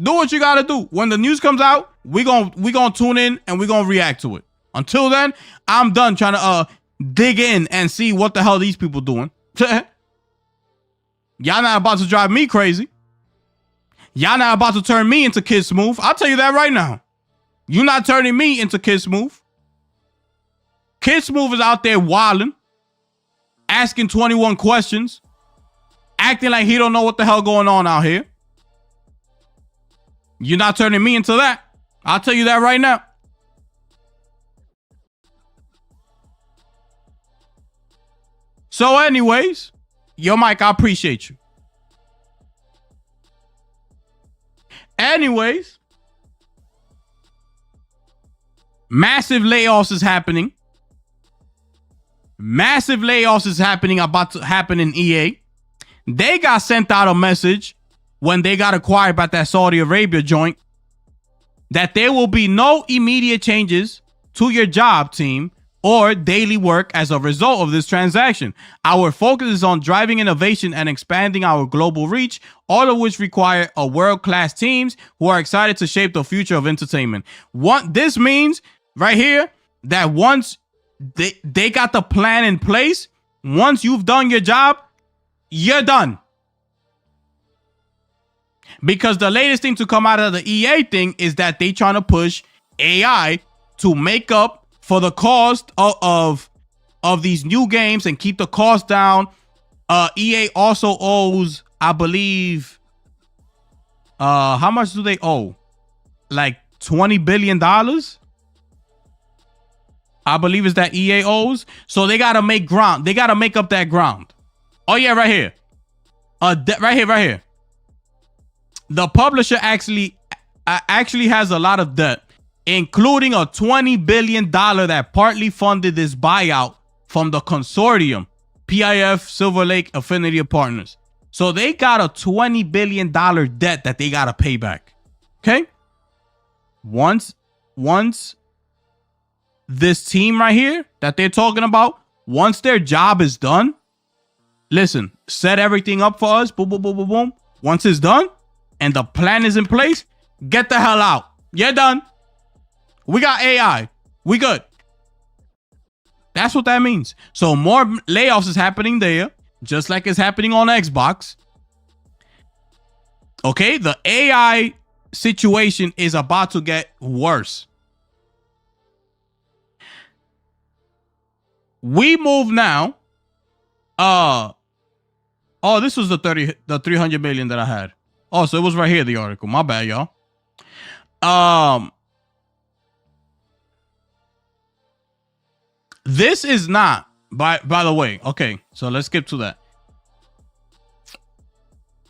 [SPEAKER 4] Do what you got to do. When the news comes out, we gonna tune in and we gonna react to it. Until then, I'm done trying to dig in and see what the hell these people doing. Y'all not about to drive me crazy. Y'all not about to turn me into Kid Smooth. I'll tell you that right now. You're not turning me into Kid Smooth. Kid Smooth is out there wilding, asking 21 questions, acting like he don't know what the hell going on out here. You're not turning me into that. I'll tell you that right now. So anyways, yo, Mike, I appreciate you. Anyways, massive layoffs is happening. Massive layoffs is happening, about to happen in EA. They got sent out a message when they got acquired by that Saudi Arabia joint that there will be no immediate changes to your job, team, or daily work as a result of this transaction. Our focus is on driving innovation and expanding our global reach, all of which require a world-class teams who are excited to shape the future of entertainment. This means right here that once they got the plan in place, once you've done your job, you're done. Because the latest thing to come out of the EA thing is that they trying to push AI to make up for the cost of these new games and keep the cost down. EA also owes, I believe, how much do they owe? Like $20 billion? I believe is that EA owes. So they got to make ground. They got to make up that ground. Oh yeah, right here. Right here. The publisher actually has a lot of debt, including a $20 billion that partly funded this buyout from the consortium, PIF, Silver Lake, Affinity of Partners. So they got a $20 billion debt that they got to pay back. Okay? Once this team right here that they're talking about, once their job is done, listen, set everything up for us, boom, boom, boom, boom, boom. Once it's done and the plan is in place, get the hell out. You're done. We got AI. We good. That's what that means. So more layoffs is happening there, just like it's happening on Xbox. Okay, the AI situation is about to get worse. We move now. Oh, this was the 300 million that I had. Oh, so it was right here, the article. My bad, y'all. This is not, by the way, okay, so let's skip to that.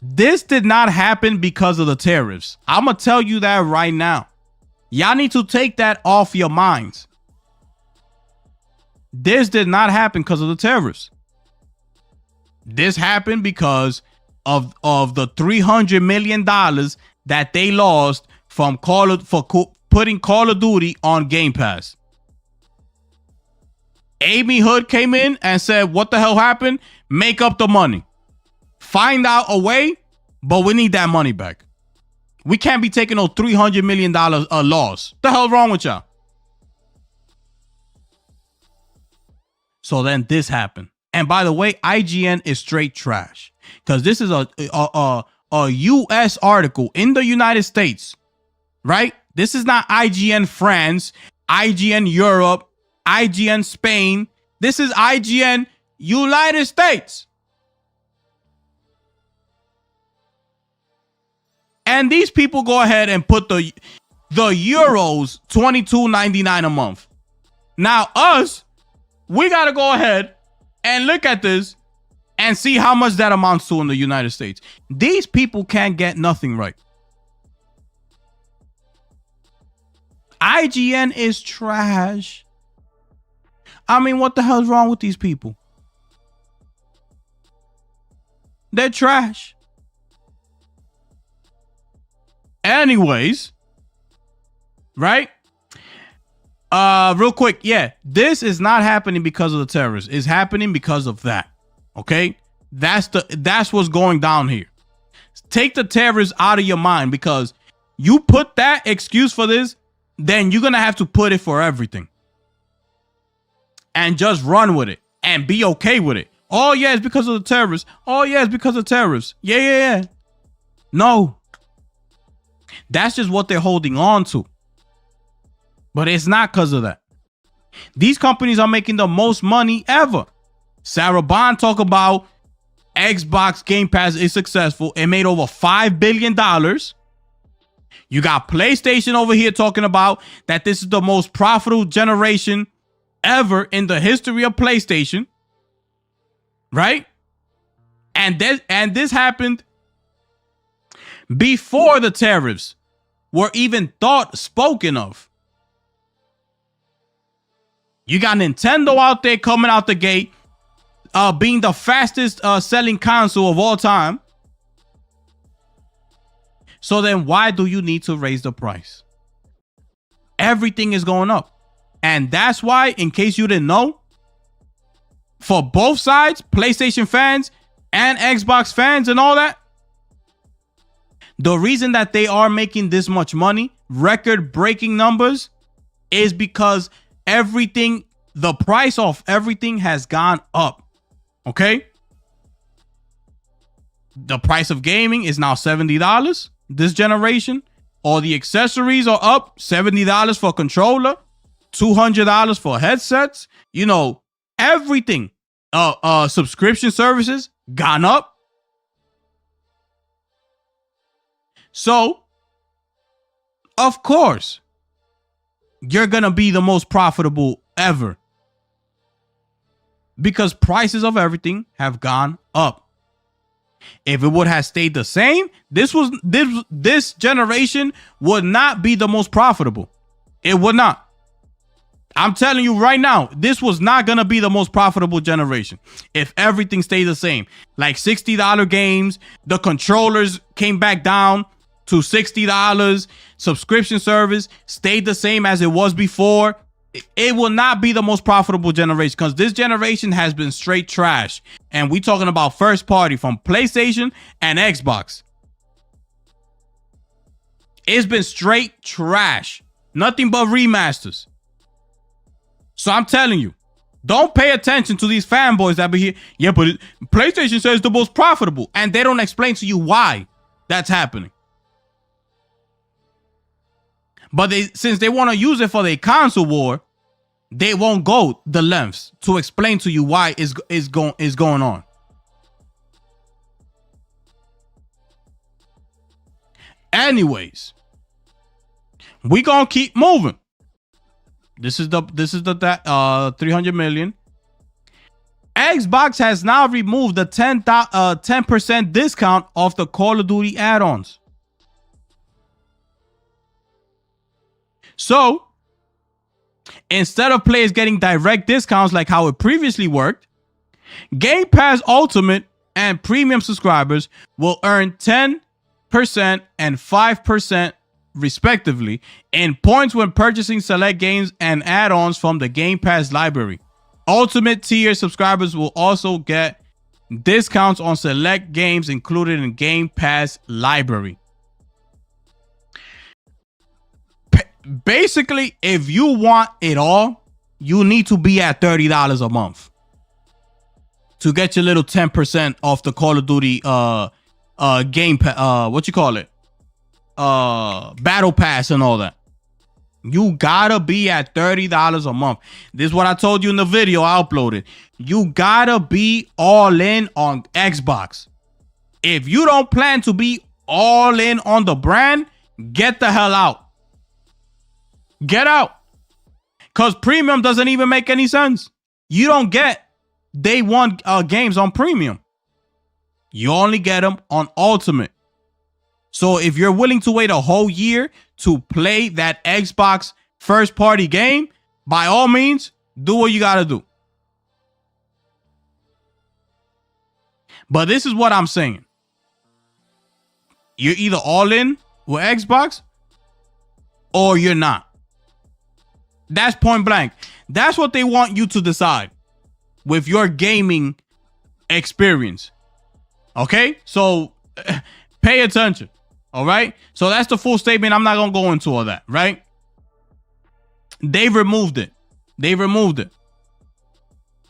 [SPEAKER 4] This did not happen because of the tariffs. I'm going to tell you that right now. Y'all need to take that off your minds. This did not happen because of the tariffs. This happened because of the $300 million that they lost from putting Call of Duty on Game Pass. Amy Hood came in and said, what the hell happened? Make up the money. Find out a way, but we need that money back. We can't be taking no $300 million loss. The hell wrong with y'all? So then this happened. And by the way, IGN is straight trash. Because this is a US article in the United States. Right? This is not IGN France, IGN Europe, IGN Spain. This is IGN United States. And these people go ahead and put the euros $22.99 a month. Now us, we got to go ahead and look at this and see how much that amounts to in the United States. These people can't get nothing right. IGN is trash. I mean, what the hell's wrong with these people? They're trash. Anyways, right? Real quick, yeah, this is not happening because of the terrorists. It's happening because of that. Okay? That's what's going down here. Take the terrorists out of your mind, because you put that excuse for this, then you're gonna have to put it for everything. And just run with it and be okay with it. Oh yeah, it's because of the terrorists. Oh yeah, it's because of terrorists. Yeah. No. That's just what they're holding on to. But it's not because of that. These companies are making the most money ever. Sarah Bond talk about Xbox Game Pass is successful. It made over $5 billion. You got PlayStation over here talking about that this is the most profitable generation ever in the history of PlayStation. Right? And this happened before the tariffs were even spoken of. You got Nintendo out there coming out the gate, being the fastest selling console of all time. So then why do you need to raise the price? Everything is going up. And that's why, in case you didn't know, for both sides, PlayStation fans and Xbox fans and all that, the reason that they are making this much money, record-breaking numbers, is because the price of everything has gone up. Okay? The price of gaming is now $70 this generation. All the accessories are up. $70 for controller, $200 for headsets. You know, everything. Subscription services gone up. So, of course, you're going to be the most profitable ever. Because prices of everything have gone up. If it would have stayed the same, this generation would not be the most profitable. It would not. I'm telling you right now, this was not going to be the most profitable generation if everything stayed the same. Like $60 games, the controllers came back down to $60. Subscription service stayed the same as it was before. It will not be the most profitable generation because this generation has been straight trash. And we talking about first party from PlayStation and Xbox. It's been straight trash. Nothing but remasters. So I'm telling you, don't pay attention to these fanboys that be here. Yeah, but PlayStation says the most profitable. And they don't explain to you why that's happening. But since they want to use it for their console war, they won't go the lengths to explain to you why is going on. Anyways, we gonna keep moving. This is the 300 million. Xbox has now removed the 10% discount off the Call of Duty add-ons. So, instead of players getting direct discounts like how it previously worked, Game Pass Ultimate and Premium subscribers will earn 10% and 5% respectively in points when purchasing select games and add-ons from the Game Pass library. Ultimate tier subscribers will also get discounts on select games included in Game Pass library. Basically, if you want it all, you need to be at $30 a month to get your little 10% off the Call of Duty Game Pass, Battle Pass and all that. You gotta be at $30 a month. This is what I told you in the video I uploaded. You gotta be all in on Xbox. If you don't plan to be all in on the brand, get the hell out. Get out. Because premium doesn't even make any sense. You don't get day one games on premium. You only get them on Ultimate. So if you're willing to wait a whole year to play that Xbox first party game, by all means, do what you got to do. But this is what I'm saying. You're either all in with Xbox or you're not. That's point blank. That's what they want you to decide with your gaming experience. Okay? So pay attention. All right? So that's the full statement. I'm not going to go into all that, right? They removed it.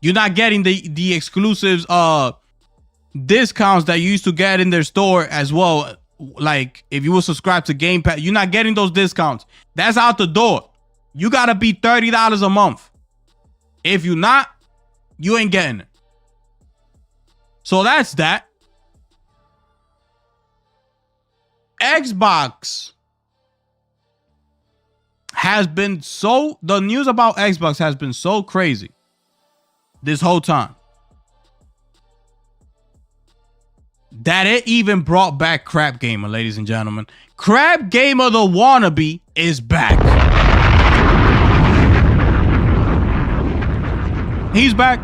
[SPEAKER 4] You're not getting the exclusives discounts that you used to get in their store as well. Like if you were subscribed to Game Pass, you're not getting those discounts. That's out the door. You got to be $30 a month. If you're not, you ain't getting it. So that's that. Xbox has been the news about Xbox has been so crazy this whole time that it even brought back Crap Gamer, ladies and gentlemen. Crap Gamer the wannabe is back. He's back.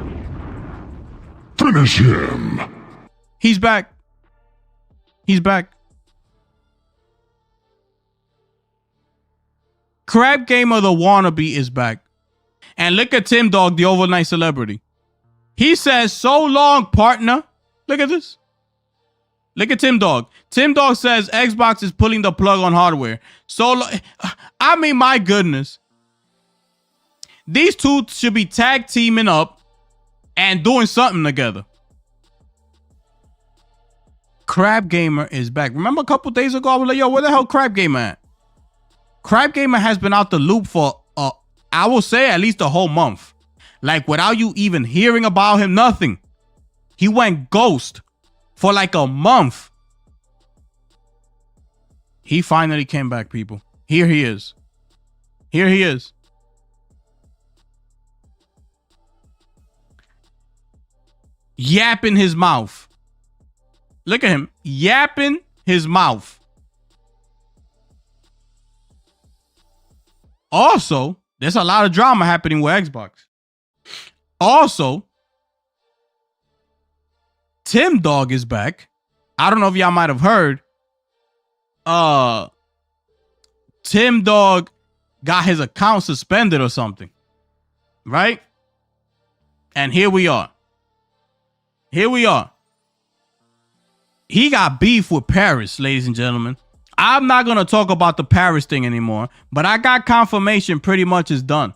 [SPEAKER 2] Finish him.
[SPEAKER 4] He's back. He's back. Crap Gamer the wannabe is back. And look at Tim Dog, the overnight celebrity. He says, so long, partner. Look at this. Look at Tim Dog. Tim Dog says Xbox is pulling the plug on hardware. I mean, my goodness. These two should be tag teaming up and doing something together. Crap Gamer is back. Remember a couple days ago, I was like, yo, where the hell Crap Gamer at? Crap Gamer has been out the loop for, I will say, at least a whole month. Like, without you even hearing about him, nothing. He went ghost for like a month. He finally came back, people. Here he is. Here he is. Yapping his mouth. Look at him. Yapping his mouth. Also, there's a lot of drama happening with Xbox. Also, Tim Dog is back. I don't know if y'all might have heard. Tim Dog got his account suspended or something. Right? And here we are. Here we are. He got beef with Paris, ladies and gentlemen. I'm not going to talk about the Paris thing anymore, but I got confirmation pretty much is done.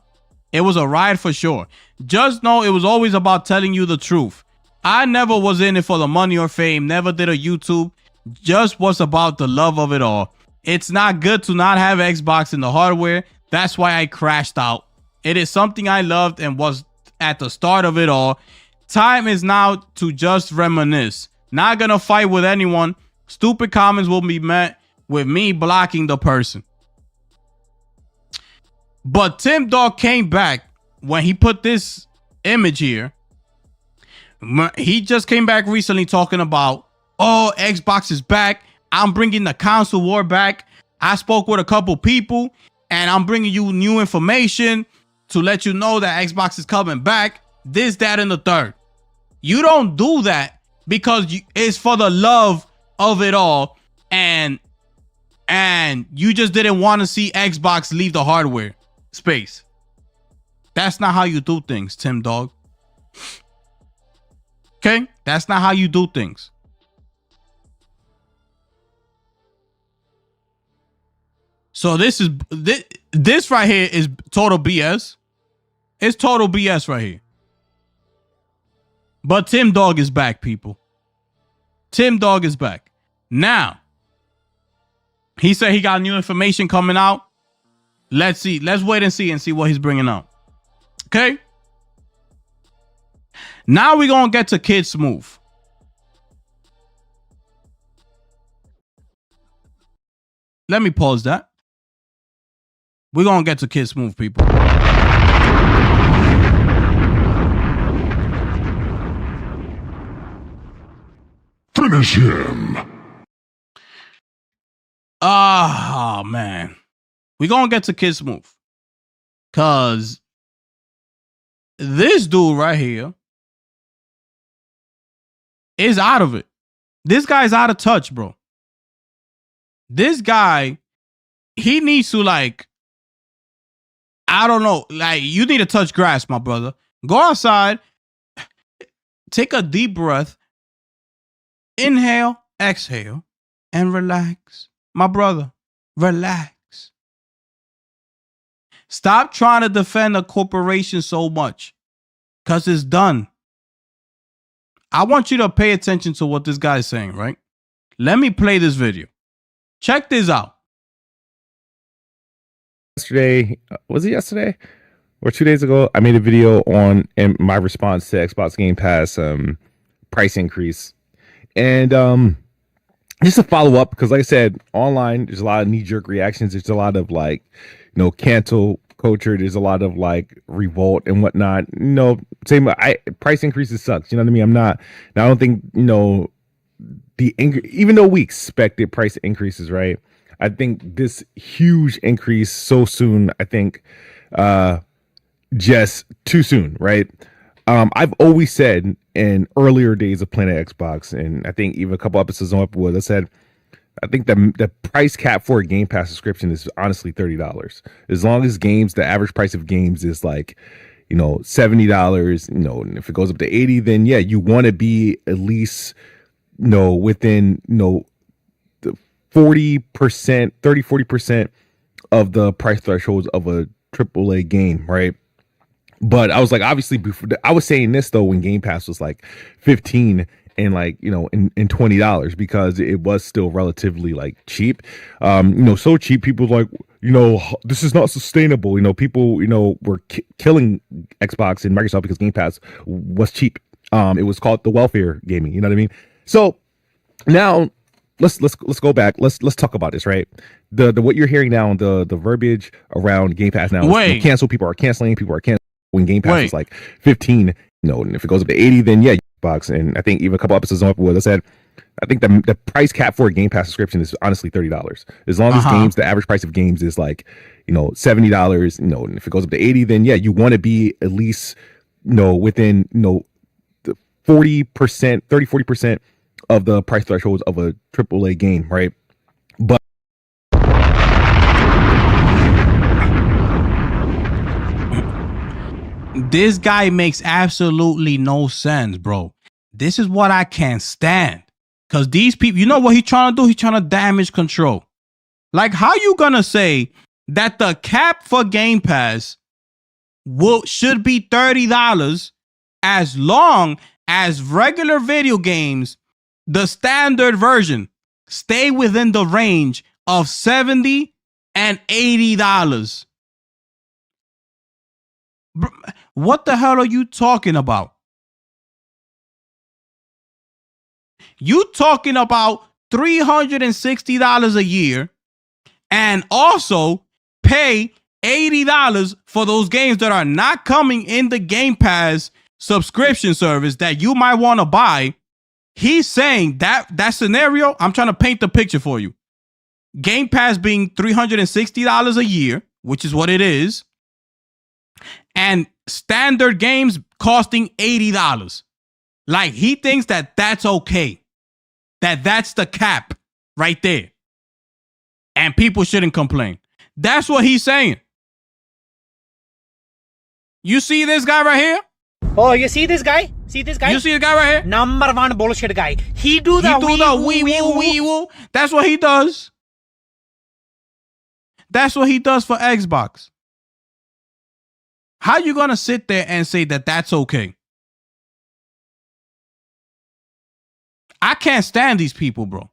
[SPEAKER 4] It was a ride for sure. Just know it was always about telling you the truth. I never was in it for the money or fame, never did a YouTube, just was about the love of it all. It's not good to not have Xbox in the hardware. That's why I crashed out. It is something I loved and was at the start of it all. Time is now to just reminisce. Not gonna fight with anyone. Stupid comments will be met with me blocking the person. But Tim Dog came back when he put this image here. He just came back recently talking about, oh, Xbox is back. I'm bringing the console war back. I spoke with a couple people and I'm bringing you new information to let you know that Xbox is coming back. This, that, and the third. You don't do that because it's for the love of it all. And you just didn't want to see Xbox leave the hardware space. That's not how you do things, Tim Dog. Okay? That's not how you do things. So this right here is total BS. It's total BS right here. But Tim Dog is back, people. Tim Dog is back. Now, he said he got new information coming out. Let's see. Let's wait and see what he's bringing out. Okay? Now we're going to get to Kid Smooth. Let me pause that. We're going to get to Kid Smooth, people.
[SPEAKER 2] Finish him.
[SPEAKER 4] Oh, man. We're going to get to Kid Smooth. Because this dude right here is out of it. This guy's out of touch, bro. This guy, he needs to, like, I don't know. Like, you need to touch grass, my brother. Go outside. Take a deep breath. Inhale, exhale, and relax. My brother, relax. Stop trying to defend a corporation so much. Because it's done. I want you to pay attention to what this guy is saying, right? Let me play this video. Check this out.
[SPEAKER 10] Yesterday, was it yesterday or 2 days ago? I made a video on in my response to Xbox Game Pass price increase. And just to follow up, because like I said, online there's a lot of knee-jerk reactions. There's a lot of like, cancel culture. There's a lot of like revolt and whatnot. Same. Price increases sucks. You know what I mean? I don't think even though we expected price increases, right? I think this huge increase so soon, I think just too soon, right? I've always said in earlier days of Planet Xbox, and I think even a couple episodes on Upwood, I said I think the price cap for a Game Pass subscription is honestly $30. As long as the average price of games is like, $70, and if it goes up to 80, then yeah, you want to be at least, within, the 40%, 40% of the price thresholds of a AAA game, right? But I was like, obviously, before I was saying this though when Game Pass was like 15 and like in $20 because it was still relatively like cheap, so cheap people like this is not sustainable. People were killing Xbox and Microsoft because Game Pass was cheap. It was called the welfare gaming. You know what I mean? So now let's go back. Let's talk about this, right? The what you're hearing now, the verbiage around Game Pass now. Is, cancel people are canceling. People are canceling. When Game Pass is like 15, and if it goes up to 80, then yeah, Xbox. And I think even a couple episodes on Upwood, I said I think the price cap for a Game Pass subscription is honestly $30. As long as the average price of games is like $70, and if it goes up to 80, then yeah, you want to be at least within the 40%, 40% of the price thresholds of a AAA game, right? But
[SPEAKER 4] this guy makes absolutely no sense, bro. This is what I can't stand. Because these people, you know what he's trying to do? He's trying to damage control. Like, how you gonna say that the cap for Game Pass should be $30 as long as regular video games, the standard version, stay within the range of $70 and $80? What the hell are you talking about? You talking about $360 a year and also pay $80 for those games that are not coming in the Game Pass subscription service that you might want to buy. He's saying that scenario, I'm trying to paint the picture for you. Game Pass being $360 a year, which is what it is, and standard games costing $80. Like, he thinks that that's okay. That's the cap right there. And people shouldn't complain. That's what he's saying. You see this guy right here?
[SPEAKER 11] Oh, you see this guy? See this guy?
[SPEAKER 4] You see the guy right here?
[SPEAKER 11] Number one bullshit guy. He do the
[SPEAKER 4] wee woo. That's what he does. That's what he does for Xbox. How you gonna sit there and say that that's okay? I can't stand these people, bro.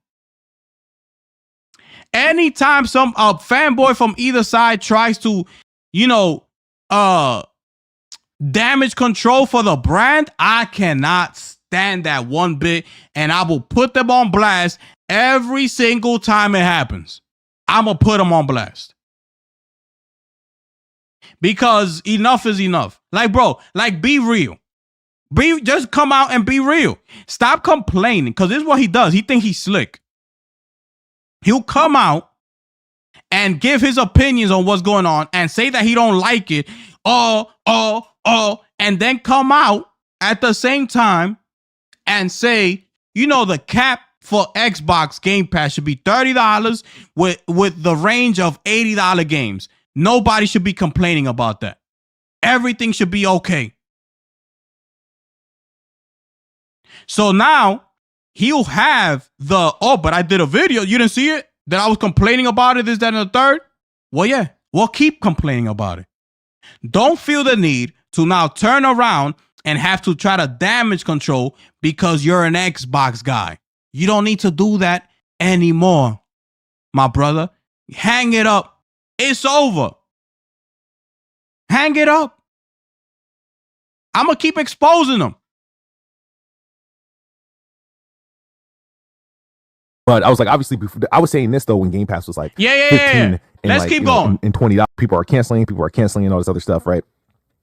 [SPEAKER 4] Anytime some fanboy from either side tries to, damage control for the brand, I cannot stand that one bit, and I will put them on blast every single time it happens. I'm gonna put them on blast. Because enough is enough. Like, bro, be real. Just come out and be real. Stop complaining, because this is what he does. He thinks he's slick. He'll come out and give his opinions on what's going on and say that he don't like it. And then come out at the same time and say, the cap for Xbox Game Pass should be $30 with the range of $80 games. Nobody should be complaining about that. Everything should be okay. So now he'll have but I did a video. You didn't see it? That I was complaining about it, this, that, and the third? Well, yeah. Well, keep complaining about it. Don't feel the need to now turn around and have to try to damage control because you're an Xbox guy. You don't need to do that anymore, my brother. Hang it up. It's over. Hang it up. I'm going to keep exposing them.
[SPEAKER 10] But I was like, obviously, I was saying this though when Game Pass was like 15
[SPEAKER 4] And let's
[SPEAKER 10] like,
[SPEAKER 4] keep going.
[SPEAKER 10] And $20. People are canceling and all this other stuff, right?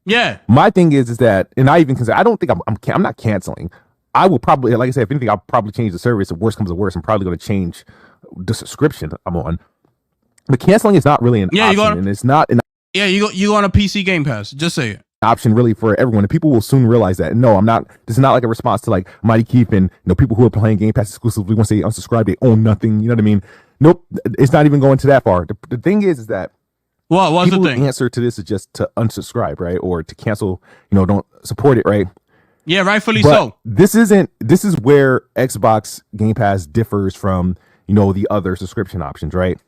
[SPEAKER 4] Yeah.
[SPEAKER 10] My thing is that, and I even consider, I don't think I'm not canceling. I will probably, like I said, if anything, I'll probably change the service. If worse comes to worse, I'm probably going to change the subscription I'm on. But canceling is not really an option, and it's not an
[SPEAKER 4] you go on a PC Game Pass. Just say it.
[SPEAKER 10] Option really for everyone, and people will soon realize that. No, I'm not. This is not like a response to like Mighty Keith and people who are playing Game Pass exclusively. Once they unsubscribe, they own nothing. You know what I mean? Nope, it's not even going to that far. The thing is that
[SPEAKER 4] what's the thing?
[SPEAKER 10] The answer to this is just to unsubscribe, right, or to cancel. Don't support it, right?
[SPEAKER 4] Yeah, rightfully
[SPEAKER 10] but
[SPEAKER 4] so.
[SPEAKER 10] This is where Xbox Game Pass differs from the other subscription options, right?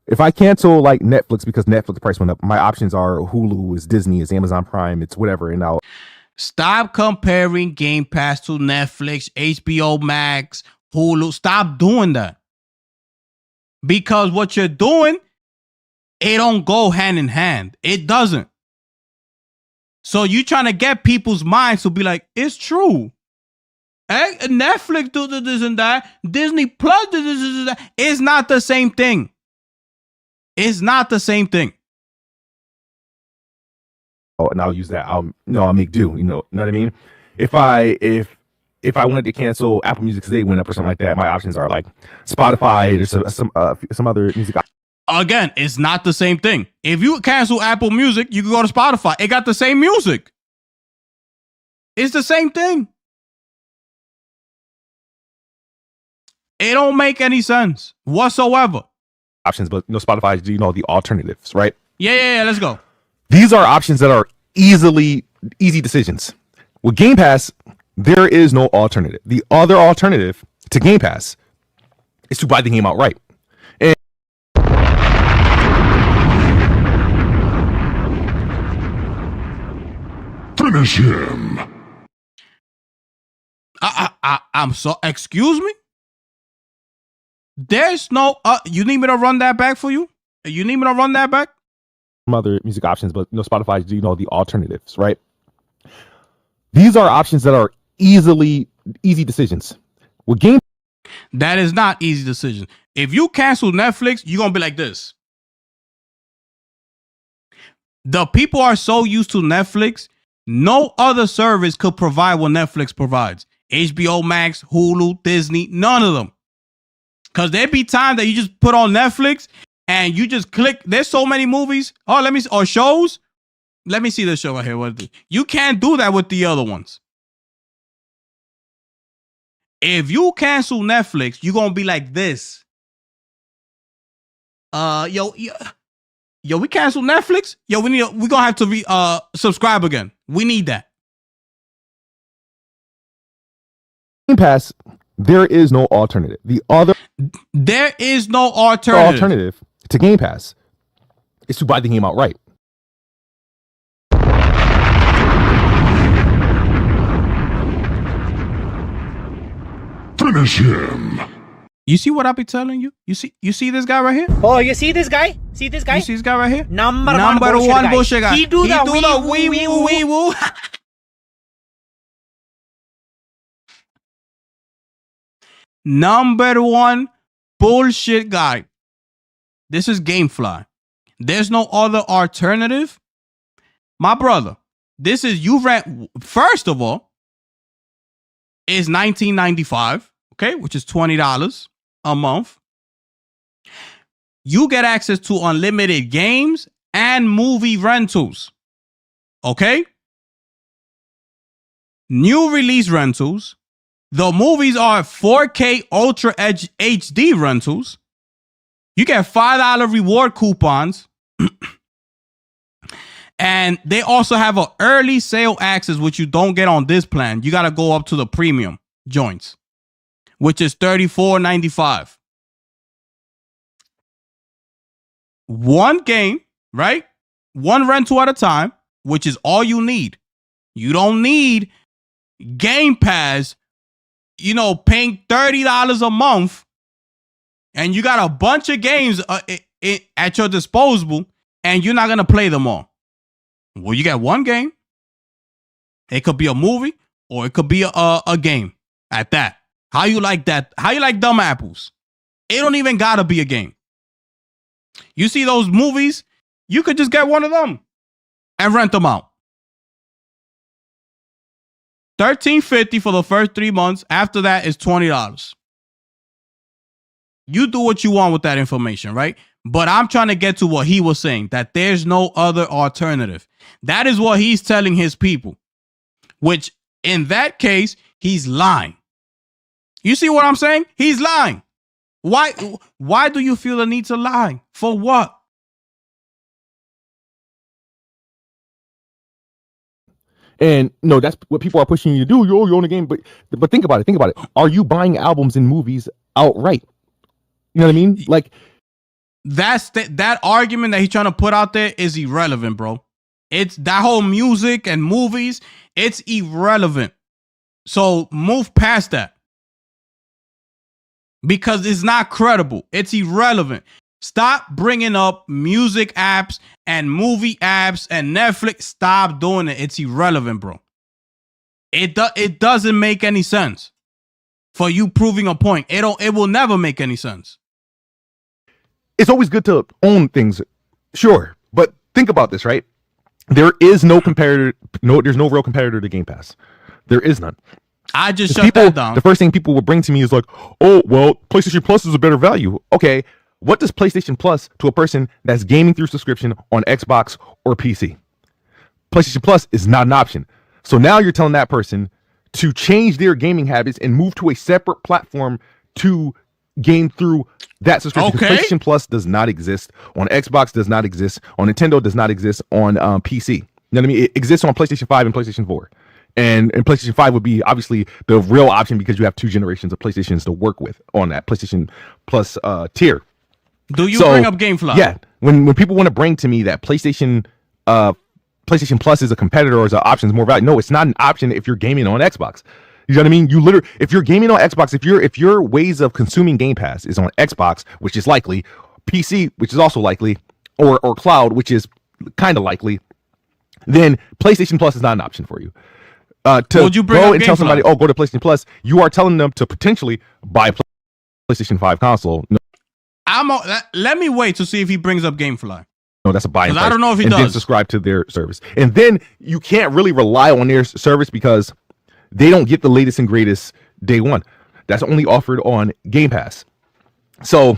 [SPEAKER 10] If I cancel like Netflix because Netflix price went up, my options are Hulu, it's Disney, it's Amazon Prime, it's whatever. And I'll
[SPEAKER 4] stop comparing Game Pass to Netflix, HBO Max, Hulu. Stop doing that. Because what you're doing, it don't go hand in hand. It doesn't. So you trying to get people's minds to be like, it's true. Netflix do this and that. Disney Plus do this and that. It's not the same thing. It's not the same thing.
[SPEAKER 10] And I'll use that. I'll make do. You know what I mean? If I wanted to cancel Apple Music because they went up or something like that, my options are like Spotify. There's some other music.
[SPEAKER 4] Again, it's not the same thing. If you cancel Apple Music, you can go to Spotify. It got the same music. It's the same thing. It don't make any sense whatsoever.
[SPEAKER 10] Options, but Spotify is the alternatives, right?
[SPEAKER 4] Yeah, let's go.
[SPEAKER 10] These are options that are easy decisions. With Game Pass, there is no alternative. The other alternative to Game Pass is to buy the game outright. And
[SPEAKER 2] finish him.
[SPEAKER 4] I'm so, excuse me? There's no, you need me to run that back for you? You need me to run that back?
[SPEAKER 10] some other music options, but Spotify is the alternatives, right? These are options that are easy decisions. With Game,
[SPEAKER 4] that is not easy decision. If you cancel Netflix, you're gonna be like this. The people are so used to Netflix, no other service could provide what Netflix provides. HBO Max, Hulu, Disney, none of them. Because there be time that you just put on Netflix and you just click. There's so many movies. Oh, let me see. Or shows. Let me see this show right here. What you can't do that with the other ones. If you cancel Netflix, you're gonna be like this. Yo, we canceled Netflix. Yo, we're gonna have to subscribe again. We need that.
[SPEAKER 10] Game Pass, there is no alternative.
[SPEAKER 4] There is no alternative
[SPEAKER 10] to Game Pass is to buy the game outright.
[SPEAKER 2] Finish him.
[SPEAKER 4] You see what I be telling you? You see this guy right here?
[SPEAKER 11] Oh, you see this guy? See this guy?
[SPEAKER 4] You see this guy right here?
[SPEAKER 11] Number one bullshit guy. He do the wee woo.
[SPEAKER 4] Number one bullshit guy. This is Gamefly. There's no other alternative. My brother, this is you rent. First of all, is $19.95, okay, which is $20 a month. You get access to unlimited games and movie rentals, okay? New release rentals. The movies are 4K Ultra HD rentals. You get $5 reward coupons. And they also have an early sale access, which you don't get on this plan. You got to go up to the premium joints, which is $34.95. One game, right? One rental at a time, which is all you need. You don't need Game Pass, paying $30 a month, and you got a bunch of games at your disposal, and you're not going to play them all. Well, you got one game. It could be a movie, or it could be a game at that. How you like that? How you like dumb apples? It don't even gotta be a game. You see those movies, you could just get one of them and rent them out. $13.50 for the first 3 months. After that is $20. You do what you want with that information, right? But I'm trying to get to what he was saying, that there's no other alternative. That is what he's telling his people, which in that case, he's lying. You see what I'm saying? He's lying. Why do you feel the need to lie? For what?
[SPEAKER 10] And no, that's what people are pushing you to do. You own a game, but think about it. Think about it. Are you buying albums and movies outright? You know what I mean? Like
[SPEAKER 4] that argument that he's trying to put out there is irrelevant, bro. It's that whole music and movies. It's irrelevant. So move past that because it's not credible. It's irrelevant. Stop bringing up music apps and movie apps and Netflix. Stop doing it. It's irrelevant, bro. It doesn't make any sense for you proving a point. It will never make any sense.
[SPEAKER 10] It's always good to own things, sure, but think about this, right? There is no competitor. There's no real competitor to Game Pass. There is none.
[SPEAKER 4] I just shut that down.
[SPEAKER 10] The first thing people will bring to me is like, "Oh, well, PlayStation Plus is a better value." Okay. What does PlayStation Plus to a person that's gaming through subscription on Xbox or PC? PlayStation Plus is not an option. So now you're telling that person to change their gaming habits and move to a separate platform to game through that subscription.
[SPEAKER 4] Okay.
[SPEAKER 10] PlayStation Plus does not exist on Xbox, does not exist on Nintendo, does not exist on PC. You know what I mean? It exists on PlayStation 5 and PlayStation 4. And PlayStation 5 would be obviously the real option because you have 2 generations of PlayStations to work with on that PlayStation Plus tier.
[SPEAKER 4] Do you bring up GameFly?
[SPEAKER 10] Yeah. When people want to bring to me that PlayStation Plus is a competitor or is an option is more value. No, it's not an option if you're gaming on Xbox. You know what I mean? You literally, if you're gaming on Xbox, if your ways of consuming Game Pass is on Xbox, which is likely, PC, which is also likely, or cloud, which is kind of likely, then PlayStation Plus is not an option for you. To
[SPEAKER 4] you bring
[SPEAKER 10] go
[SPEAKER 4] up
[SPEAKER 10] and tell
[SPEAKER 4] GameFly?
[SPEAKER 10] somebody, oh, go to PlayStation Plus, you are telling them to potentially buy a PlayStation 5 console. No,
[SPEAKER 4] let me wait to see if he brings up GameFly.
[SPEAKER 10] No, that's a buy-in price.
[SPEAKER 4] I don't know if he
[SPEAKER 10] and
[SPEAKER 4] does.
[SPEAKER 10] Then subscribe to their service. And then you can't really rely on their service because they don't get the latest and greatest day one. That's only offered on Game Pass. So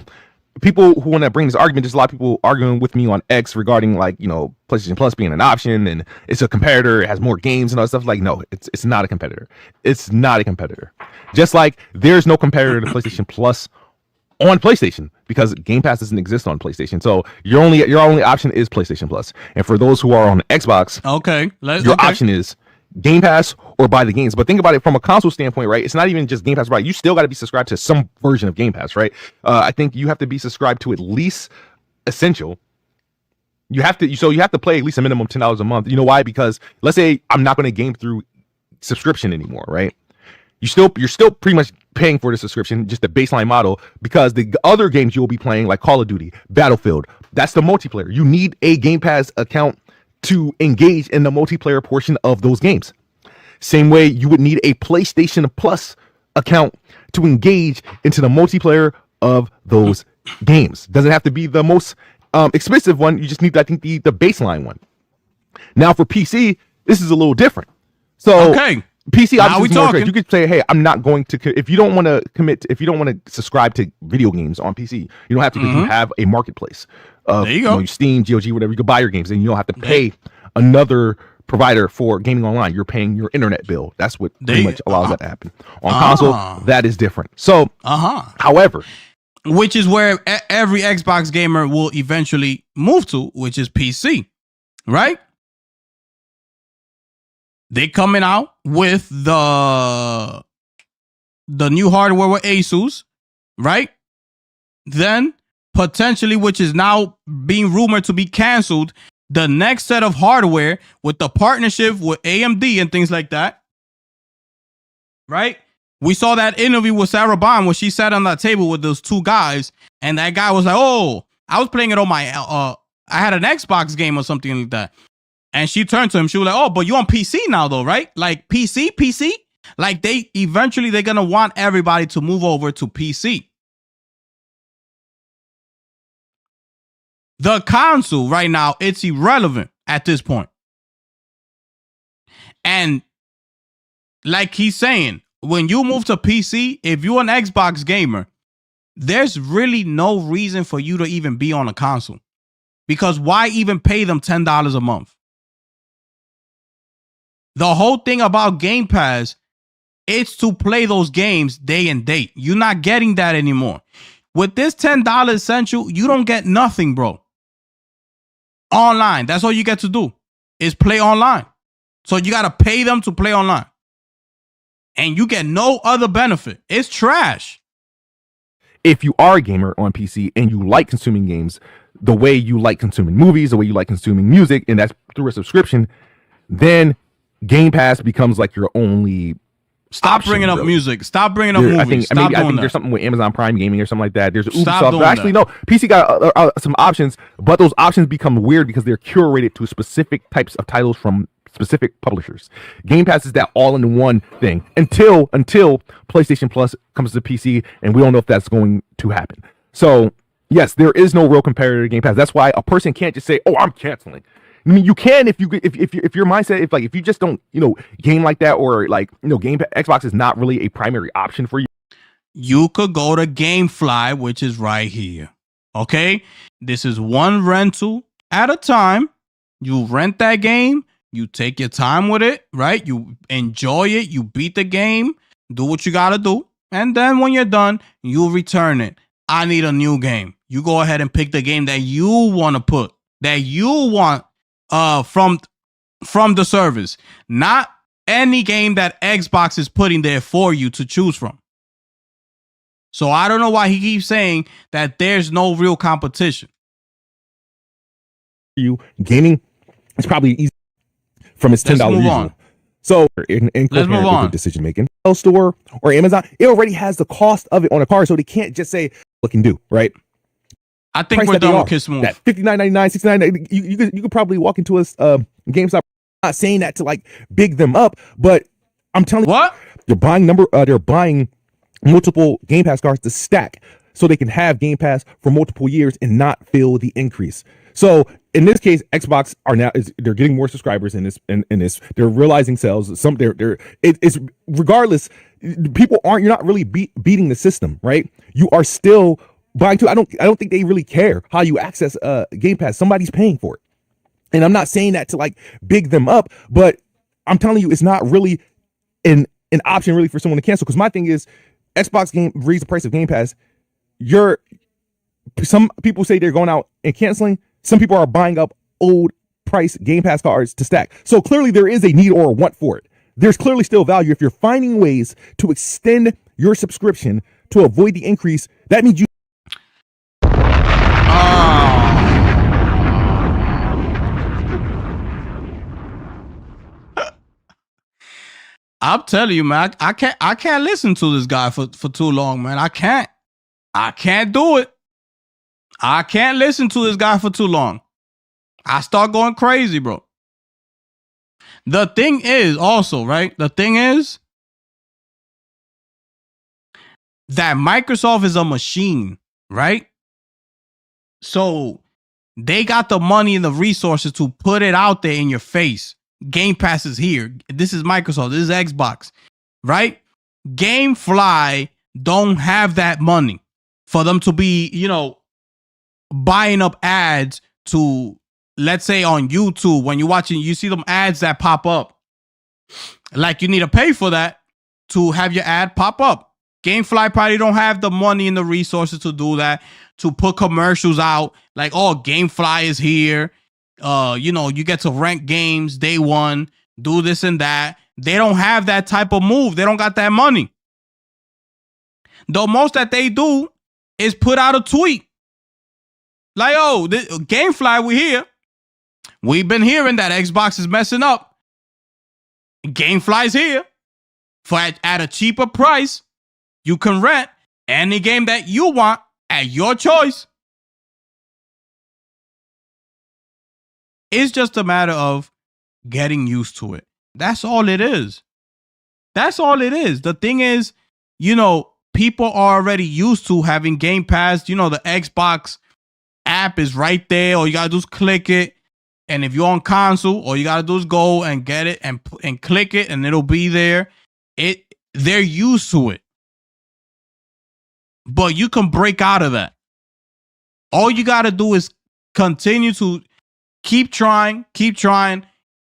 [SPEAKER 10] people who want to bring this argument, there's a lot of people arguing with me on X regarding like, you know, PlayStation Plus being an option and it's a competitor, it has more games and all that stuff. Like, no, it's not a competitor. It's not a competitor. Just like there's no competitor to PlayStation Plus on PlayStation because Game Pass doesn't exist on PlayStation. So your only option is PlayStation Plus. And for those who are on Xbox, your option is Game Pass or buy the games. But think about it from a console standpoint, right? It's not even just Game Pass, right? You still got to be subscribed to some version of Game Pass, right? I think you have to be subscribed to at least Essential. You have to play at least a minimum $10 a month. You know why? Because let's say I'm not going to game through subscription anymore, right? You're still pretty much paying for the subscription, just the baseline model, because the other games you will be playing, like Call of Duty, Battlefield, that's the multiplayer. You need a Game Pass account to engage in the multiplayer portion of those games. Same way you would need a PlayStation Plus account to engage into the multiplayer of those games. Doesn't have to be the most expensive one. You just need, I think, the baseline one. Now for PC, this is a little different. So PC obviously is more great. You could say, hey, I'm not going to, if you don't want to commit, if you don't want to subscribe to video games on PC, you don't have to, because you have a marketplace. There you go. Steam, GOG, whatever. You can buy your games and you don't have to pay another provider for gaming online. You're paying your internet bill. That's what pretty much allows that to happen. On console, that is different. So, however,
[SPEAKER 4] which is where every Xbox gamer will eventually move to, which is PC, right? They coming out with the new hardware with Asus, right? Then potentially, which is now being rumored to be canceled, the next set of hardware with the partnership with AMD and things like that, right? We saw that interview with Sarah Bond where she sat on that table with those two guys, and that guy was like, "Oh, I was playing it on my I had an Xbox game or something like that." And she turned to him. She was like, "Oh, but you on PC now, though, right? Like PC? Like they're gonna want everybody to move over to PC." The console right now, it's irrelevant at this point. And like he's saying, when you move to PC, if you're an Xbox gamer, there's really no reason for you to even be on a console. Because why even pay them $10 a month? The whole thing about Game Pass, it's to play those games day and date. You're not getting that anymore. With this $10 essential, you don't get nothing, bro. Online. That's all you get to do is play online. So you got to pay them to play online. And you get no other benefit. It's trash.
[SPEAKER 10] If you are a gamer on PC and you like consuming games the way you like consuming movies, the way you like consuming music, and that's through a subscription, then Game Pass becomes like your only
[SPEAKER 4] Stop bringing up music. Stop bringing up movies.
[SPEAKER 10] I think
[SPEAKER 4] that.
[SPEAKER 10] There's something with Amazon Prime Gaming or something like that. There's
[SPEAKER 4] Stop
[SPEAKER 10] Ubisoft. Actually, no. PC got some options, but those options become weird because they're curated to specific types of titles from specific publishers. Game Pass is that all-in-one thing until PlayStation Plus comes to PC, and we don't know if that's going to happen. So, yes, there is no real competitor to Game Pass. That's why a person can't just say, "Oh, I'm canceling." I mean, you can if your mindset, if you just don't, game like that, or Xbox is not really a primary option for you.
[SPEAKER 4] You could go to GameFly, which is right here. Okay? This is one rental at a time. You rent that game, you take your time with it, right? You enjoy it, you beat the game, do what you gotta do, and then when you're done, you return it. I need a new game. You go ahead and pick the game that you want to put, that you want from the service, not any game that Xbox is putting there for you to choose from. So I don't know why he keeps saying that there's no real competition.
[SPEAKER 10] You gaming is probably easy from its $10 usual. So in coherent decision making, store or Amazon, it already has the cost of it on a card, so they can't just say what can do, right?
[SPEAKER 4] I think we're done with Kiss Move.
[SPEAKER 10] That $59.99, $69. You could probably walk into a GameStop. I'm not saying that to like big them up, but I'm telling you, they're buying multiple Game Pass cards to stack so they can have Game Pass for multiple years and not feel the increase. So in this case, Xbox they're getting more subscribers in this. They're realizing sales. It's regardless. You're not really beating the system, right? You are still buying too. I don't think they really care how you access Game Pass. Somebody's paying for it. And I'm not saying that to like big them up, but I'm telling you, it's not really an option really for someone to cancel. Because my thing is, Xbox raised the price of Game Pass. Some people say they're going out and canceling. Some people are buying up old price Game Pass cards to stack. So clearly there is a need or a want for it. There's clearly still value. If you're finding ways to extend your subscription to avoid the increase, that means you.
[SPEAKER 4] I'm telling you, man, I can't listen to this guy for too long, man. I can't do it. I can't listen to this guy for too long. I start going crazy, bro. The thing is also, right? The thing is that Microsoft is a machine, right? So they got the money and the resources to put it out there in your face. Game Pass is here. This is Microsoft. This is Xbox, right? GameFly don't have that money for them to be, buying up ads to, let's say on YouTube, when you're watching, you see them ads that pop up. Like you need to pay for that to have your ad pop up. GameFly probably don't have the money and the resources to do that, to put commercials out like, oh, GameFly is here. You get to rent games day one, do this and that. They don't have that type of move. They don't got that money. The most that they do is put out a tweet. Like, oh, GameFly, we here. We've been hearing that Xbox is messing up. GameFly's here. At a cheaper price, you can rent any game that you want at your choice. It's just a matter of getting used to it. That's all it is. That's all it is. The thing is, people are already used to having Game Pass, the Xbox app is right there. All you gotta do is click it. And if you're on console, all you gotta do is go and get it and click it, and it'll be there. They're used to it. But you can break out of that. All you gotta do is continue to keep trying.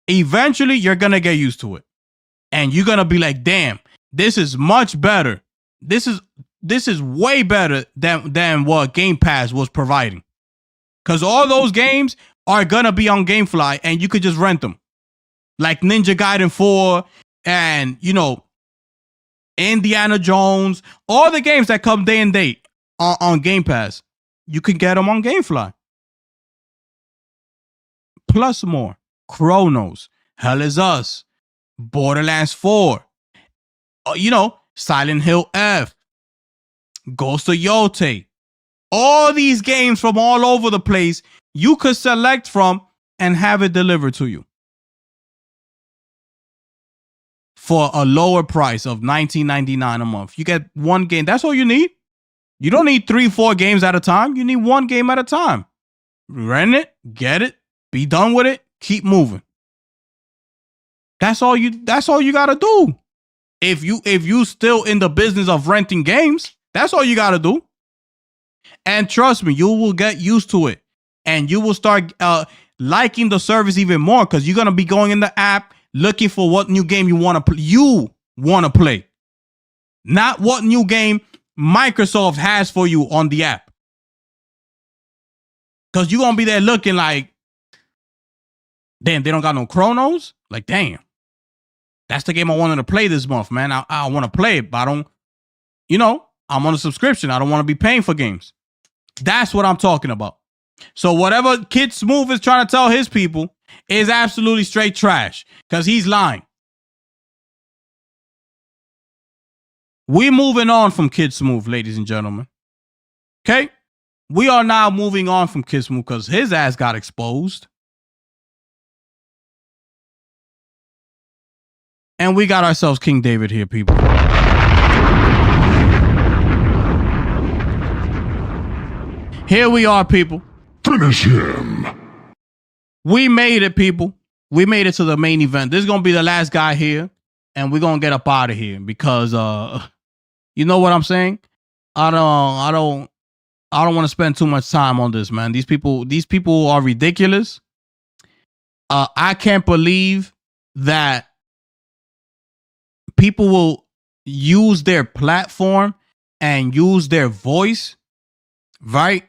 [SPEAKER 4] Eventually, you're gonna get used to it. And you're gonna be like, damn, this is much better. This is way better than what Game Pass was providing. Because all those games are going to be on GameFly and you could just rent them. Like Ninja Gaiden 4 and, Indiana Jones. All the games that come day and date on Game Pass, you can get them on GameFly. Plus more. Chronos, Hell Is Us, Borderlands 4, Silent Hill F, Ghost of Yote. All these games from all over the place you could select from and have it delivered to you for a lower price of $19.99 a month. You get one game. That's all you need. You don't need 3-4 games at a time. You need one game at a time. Rent it, get it, be done with it, keep moving. That's all you gotta do. If you still in the business of renting games, that's all you gotta do. And trust me, you will get used to it. And you will start liking the service even more because you're gonna be going in the app looking for what new game you want to play. Not what new game Microsoft has for you on the app. Because you're gonna be there looking like, damn, they don't got no Chronos? Like, damn. That's the game I wanted to play this month, man. I want to play it, but I don't, I'm on a subscription. I don't want to be paying for games. That's what I'm talking about. So whatever Kid Smooth is trying to tell his people is absolutely straight trash because he's lying. We're moving on from Kid Smooth, ladies and gentlemen. Okay? We are now moving on from Kid Smooth because his ass got exposed. And we got ourselves King David here, people. Here we are, people.
[SPEAKER 12] Finish him.
[SPEAKER 4] We made it, people. We made it to the main event. This is gonna be the last guy here, and we're gonna get up out of here because you know what I'm saying? I don't want to spend too much time on this, man. These people are ridiculous. I can't believe that people will use their platform and use their voice, right?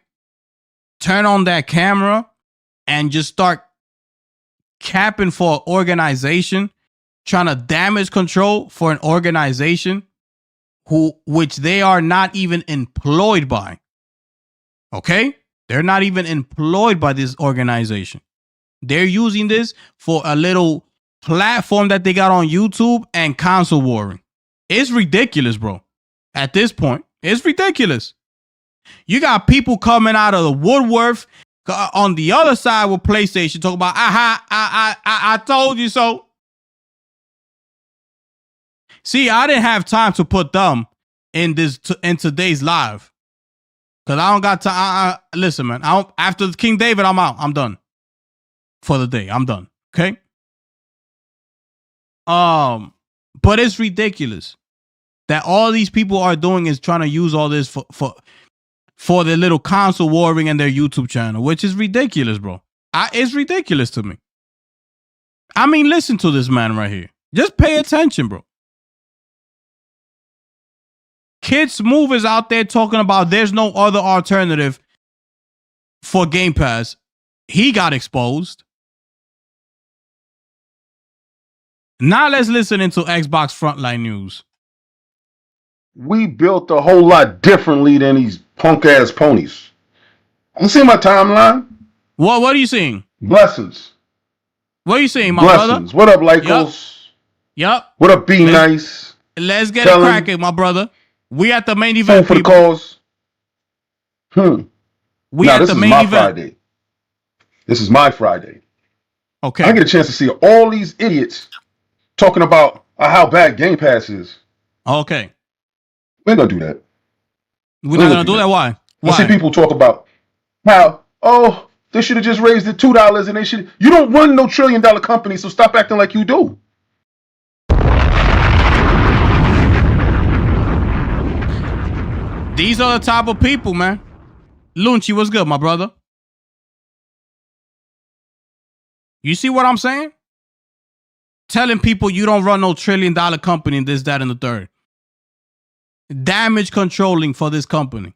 [SPEAKER 4] Turn on that camera and just start capping for an organization, trying to damage control for an organization which they are not even employed by. Okay? They're not even employed by this organization. They're using this for a little platform that they got on YouTube and console warring. It's ridiculous, bro. At this point, it's ridiculous. You got people coming out of the woodwork on the other side with PlayStation talking about, I told you so. See, I didn't have time to put them in today's live because I don't got time. Listen, man. After King David, I'm out. I'm done for the day. I'm done. Okay. But it's ridiculous that all these people are doing is trying to use all this for their little console warring and their YouTube channel, which is ridiculous, bro. It's ridiculous to me. I mean, listen to this man right here. Just pay attention, bro. Kid Smooth is out there talking about there's no other alternative for Game Pass. He got exposed. Now let's listen into Xbox Frontline News.
[SPEAKER 13] We built a whole lot differently than these punk ass ponies. You see my timeline?
[SPEAKER 4] What are you seeing?
[SPEAKER 13] Blessings.
[SPEAKER 4] What are you seeing, my
[SPEAKER 13] Blessings.
[SPEAKER 4] brother?
[SPEAKER 13] What up, Lycos?
[SPEAKER 4] Yep.
[SPEAKER 13] What up, Be Nice?
[SPEAKER 4] Let's get it cracking, my brother. We at the main event.
[SPEAKER 13] For the cause.
[SPEAKER 4] We at the main event.
[SPEAKER 13] Friday. This is my Friday.
[SPEAKER 4] Okay.
[SPEAKER 13] I get a chance to see all these idiots talking about how bad Game Pass is.
[SPEAKER 4] Okay.
[SPEAKER 13] We ain't gonna do that.
[SPEAKER 4] We're not gonna do that. Why?
[SPEAKER 13] I see people talk about how oh, they should have just raised it $2 and they should. You don't run no $1 trillion company, so stop acting like you do.
[SPEAKER 4] These are the type of people, man. Lunchi, what's good, my brother? You see what I'm saying? Telling people you don't run no $1 trillion company and this, that, and the third. Damage controlling for this company.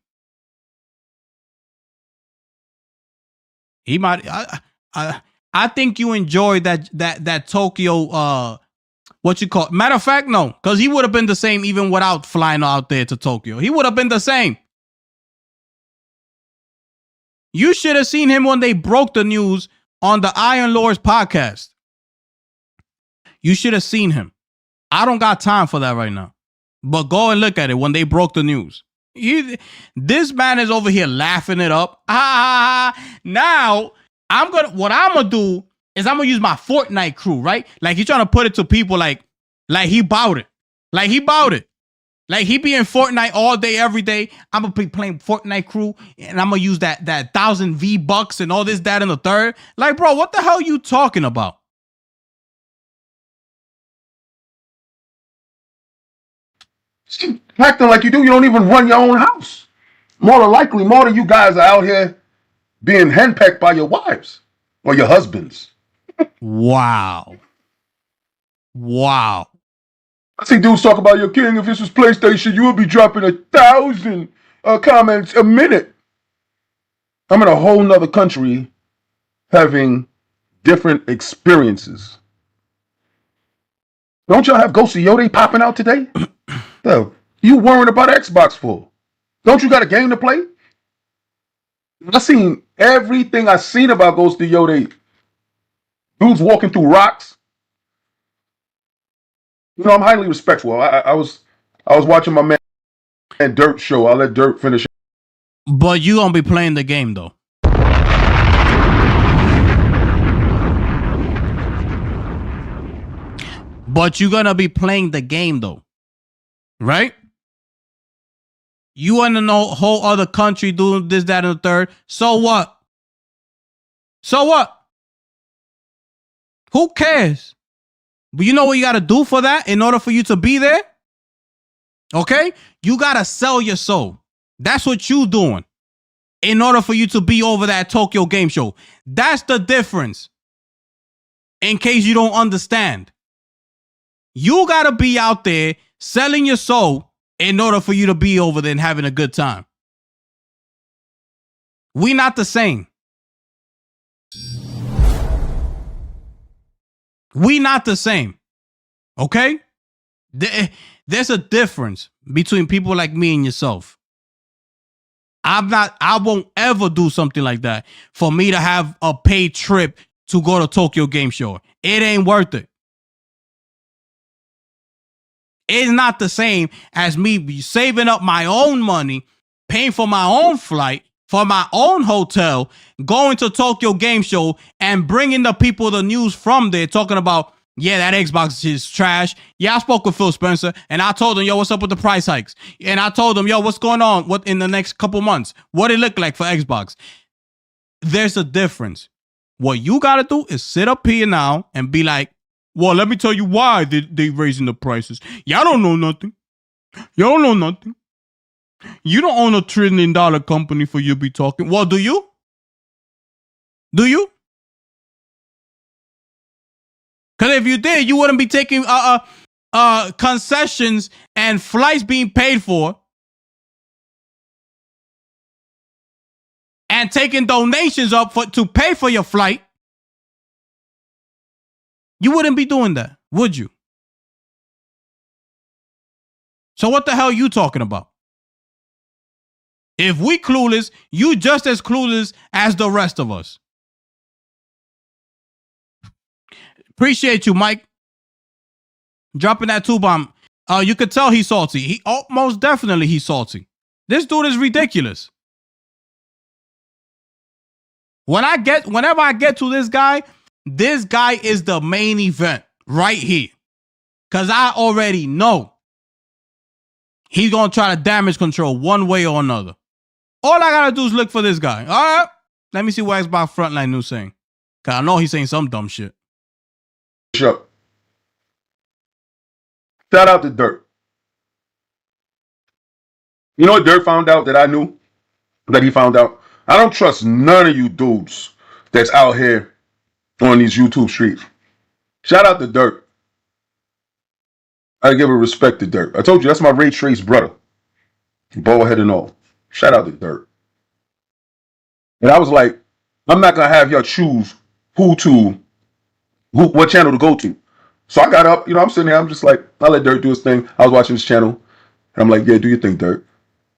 [SPEAKER 4] He might. I think you enjoyed that Tokyo. What you call? Matter of fact, no, because he would have been the same even without flying out there to Tokyo. He would have been the same. You should have seen him when they broke the news on the Iron Lords podcast. You should have seen him. I don't got time for that right now. But go and look at it when they broke the news. This man is over here laughing it up. Now, what I'm gonna do is I'm gonna use my Fortnite crew, right? Like he's trying to put it to people like he bought it. Like he bought it. Like he be in Fortnite all day, every day. I'm gonna be playing Fortnite crew and I'm gonna use that 1,000 V-Bucks and all this, that, and the third. Like, bro, what the hell are you talking about?
[SPEAKER 13] Acting like you do, you don't even run your own house. More than likely, more of you guys are out here being henpecked by your wives or your husbands.
[SPEAKER 4] Wow.
[SPEAKER 13] I see dudes talk about your king. If this was PlayStation, you would be dropping 1,000 comments a minute. I'm in a whole nother country having different experiences. Don't y'all have Ghost of Yode popping out today? Hell, you worrying about Xbox for? Don't you got a game to play? I seen everything I seen about Ghost of Yode. Dudes walking through rocks. You know, I'm highly respectful. I was watching my man Dirt show. I'll let Dirt finish.
[SPEAKER 4] But you gonna be playing the game though. But you're gonna be playing the game though. Right? You in a whole other country doing this, that, and the third. So what? So what? Who cares? But you know what you got to do for that in order for you to be there? Okay? You got to sell your soul. That's what you doing in order for you to be over that Tokyo Game Show. That's the difference. In case you don't understand. You got to be out there selling your soul in order for you to be over there and having a good time. We not the same. We not the same. Okay? There's a difference between people like me and yourself. I won't ever do something like that for me to have a paid trip to go to Tokyo Game Show. It ain't worth it. It's not the same as me saving up my own money, paying for my own flight, for my own hotel, going to Tokyo Game Show and bringing the people the news from there, talking about, yeah, that Xbox is trash. Yeah, I spoke with Phil Spencer and I told him, yo, what's up with the price hikes? And I told him, yo, what's going on? What in the next couple months? What it look like for Xbox? There's a difference. What you got to do is sit up here now and be like, well, let me tell you why they raising the prices. Y'all don't know nothing. Y'all don't know nothing. You don't own $1 trillion company for you to be talking. Well, do you? Do you? Because if you did, you wouldn't be taking concessions and flights being paid for and taking donations up to pay for your flight. You wouldn't be doing that, would you? So what the hell are you talking about? If we clueless, you just as clueless as the rest of us. Appreciate you, Mike. Dropping that 2-bomb. You could tell he's salty. Most definitely he's salty. This dude is ridiculous. Whenever I get to this guy is the main event right here. Because I already know he's going to try to damage control one way or another. All I got to do is look for this guy. All right? Let me see what Xbox Frontline News saying. Cause I know he's saying some dumb shit.
[SPEAKER 13] Shout out to Dirt. You know what Dirt found out that I knew? That he found out? I don't trust none of you dudes that's out here on these YouTube streets. Shout out to Dirt. I give a respect to Dirt. I told you, that's my Ray Trace brother. Bald head and all. Shout out to Dirt. And I was like, I'm not going to have y'all choose what channel to go to. So I got up, I'm sitting there, I'm just like, I let Dirt do his thing. I was watching his channel. And I'm like, yeah, do your thing, Dirt.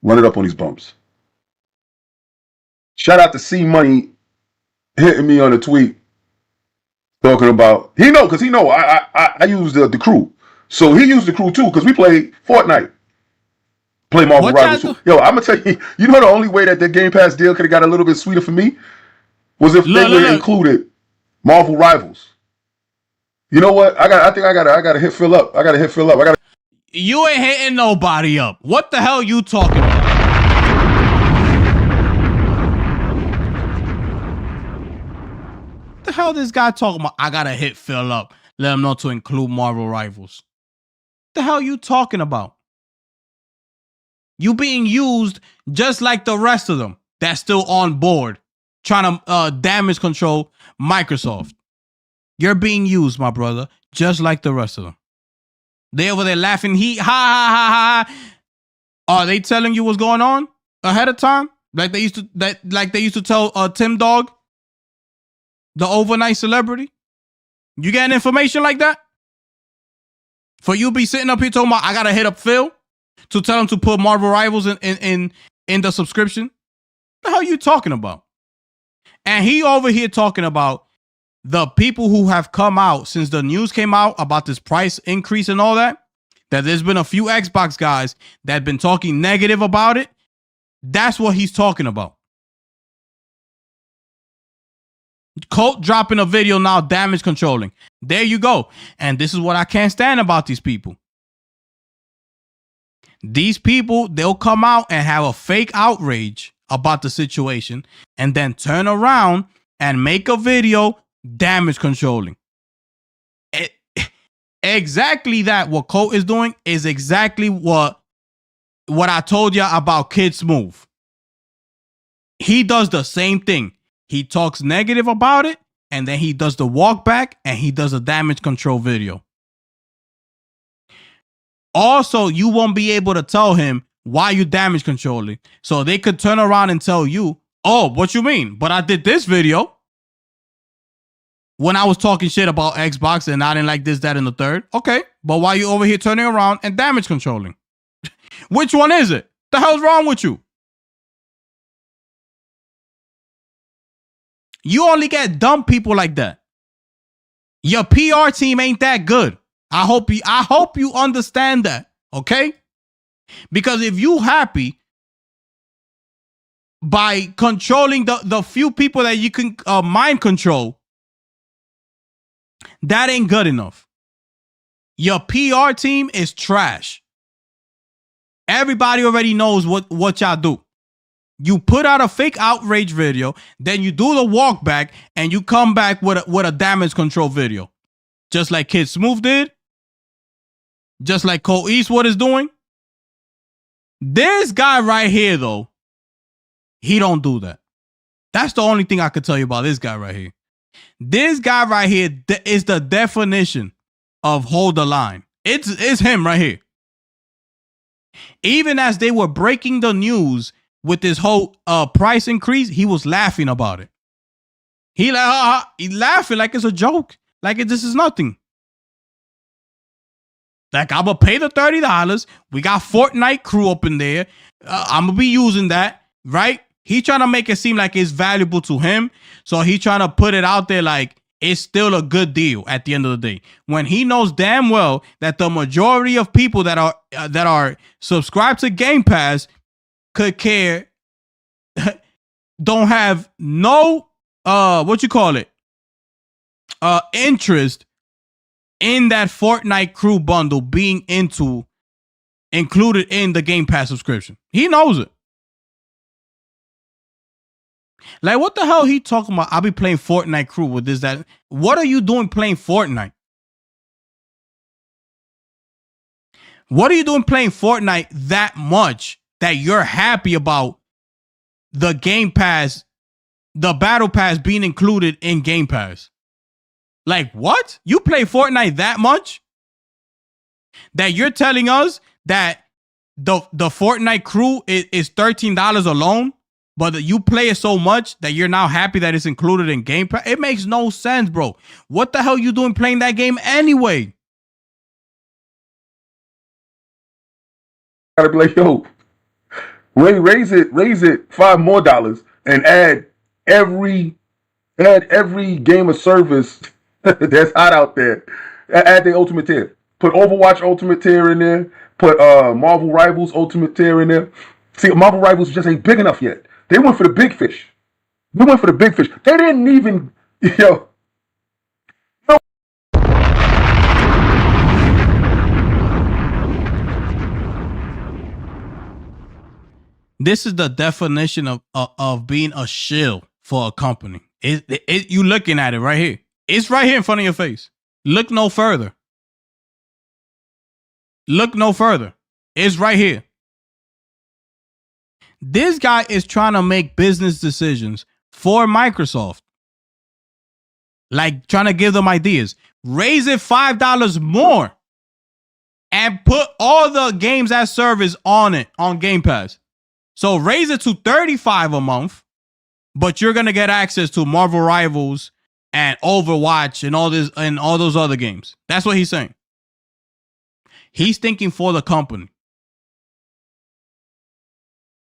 [SPEAKER 13] Run it up on these bumps. Shout out to C Money hitting me on a tweet talking about, because he know I use the crew. So he used the crew too, because we played Fortnite. Play Marvel Rivals. Yo, I'm going to tell you, the only way that the Game Pass deal could have got a little bit sweeter for me was if they would have included Marvel Rivals. You know what? I think I gotta hit Phil up.
[SPEAKER 4] You ain't hitting nobody up. What the hell you talking about? What the hell this guy talking about? I gotta hit Phil up. Let him know to include Marvel Rivals. What the hell you talking about? You being used just like the rest of them that's still on board trying to damage control Microsoft. You're being used, my brother, just like the rest of them. They over there laughing. Ha ha ha ha. Are they telling you what's going on ahead of time? Like they used to tell Tim Dog, the overnight celebrity? You getting information like that? For you be sitting up here talking about I gotta hit up Phil to tell him to put Marvel Rivals in the subscription? What the hell are you talking about? And he over here talking about the people who have come out since the news came out about this price increase and all that there's been a few Xbox guys that have been talking negative about it. That's what he's talking about. Colt dropping a video now, damage controlling. There you go. And this is what I can't stand about these people. These people, they'll come out and have a fake outrage about the situation and then turn around and make a video damage controlling. Exactly that. What Colt is doing is exactly what I told you about Kid Smooth. He does the same thing. He talks negative about it, and then he does the walk back and he does a damage control video. Also, you won't be able to tell him why you damage controlling. So they could turn around and tell you, oh, what you mean? But I did this video when I was talking shit about Xbox and I didn't like this, that, and the third. Okay, but why you over here turning around and damage controlling? Which one is it? The hell's wrong with you? You only get dumb people like that. Your PR team ain't that good. I hope you understand that, okay? Because if you happy by controlling the few people that you can mind control, that ain't good enough. Your PR team is trash. Everybody already knows what y'all do. You put out a fake outrage video, then you do the walk back, and you come back with a damage control video. Just like Kid Smooth did. Just like Cole Eastwood is doing. This guy right here, though, he don't do that. That's the only thing I could tell you about this guy right here. This guy right here is the definition of hold the line. It's him right here. Even as they were breaking the news with this whole price increase, he was laughing about it. He laughing like it's a joke. Like this is nothing. Like, I'm going to pay the $30. We got Fortnite crew up in there. I'm going to be using that, right? He trying to make it seem like it's valuable to him. So he trying to put it out there like it's still a good deal at the end of the day. When he knows damn well that the majority of people that are subscribed to Game Pass could care, don't have no, interest in that Fortnite crew bundle being included in the Game Pass subscription. He knows it. Like, what the hell he talking about? I'll be playing Fortnite crew with this, that. What are you doing playing Fortnite? What are you doing playing Fortnite that much that you're happy about the Game Pass, the Battle Pass being included in Game Pass? Like, what? You play Fortnite that much that you're telling us that the Fortnite crew is $13 alone, but you play it so much that you're now happy that it's included in Game Pass? It makes no sense, bro. What the hell you doing playing that game anyway?
[SPEAKER 13] Gotta be like, yo, raise it $5 more and add every game of service that's hot out there. Add the Ultimate Tier. Put Overwatch Ultimate Tier in there. Put Marvel Rivals Ultimate Tier in there. See, Marvel Rivals just ain't big enough yet. They went for the big fish. They didn't even, yo.
[SPEAKER 4] This is the definition of being a shill for a company. You looking at it right here. It's right here in front of your face. Look no further. Look no further. It's right here. This guy is trying to make business decisions for Microsoft. Like trying to give them ideas. Raise it $5 more and put all the games as service on it on Game Pass. So raise it to $35 a month, but you're gonna get access to Marvel Rivals and Overwatch and all this and all those other games. That's what he's saying. He's thinking for the company.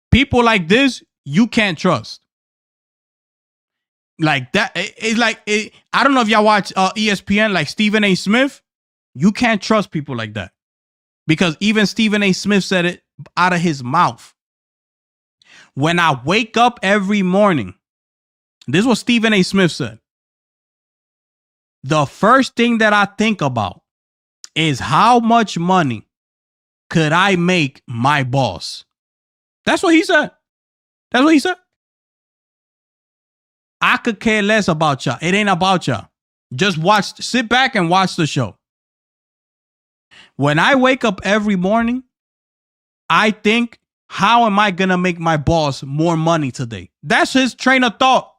[SPEAKER 4] People like this, you can't trust. Like that, it's like I don't know if y'all watch ESPN, like Stephen A. Smith. You can't trust people like that because even Stephen A. Smith said it out of his mouth. When I wake up every morning, this is what Stephen A. Smith said. The first thing that I think about is how much money could I make my boss? That's what he said. That's what he said. I could care less about y'all. It ain't about y'all. Just sit back and watch the show. When I wake up every morning, I think, how am I going to make my boss more money today? That's his train of thought.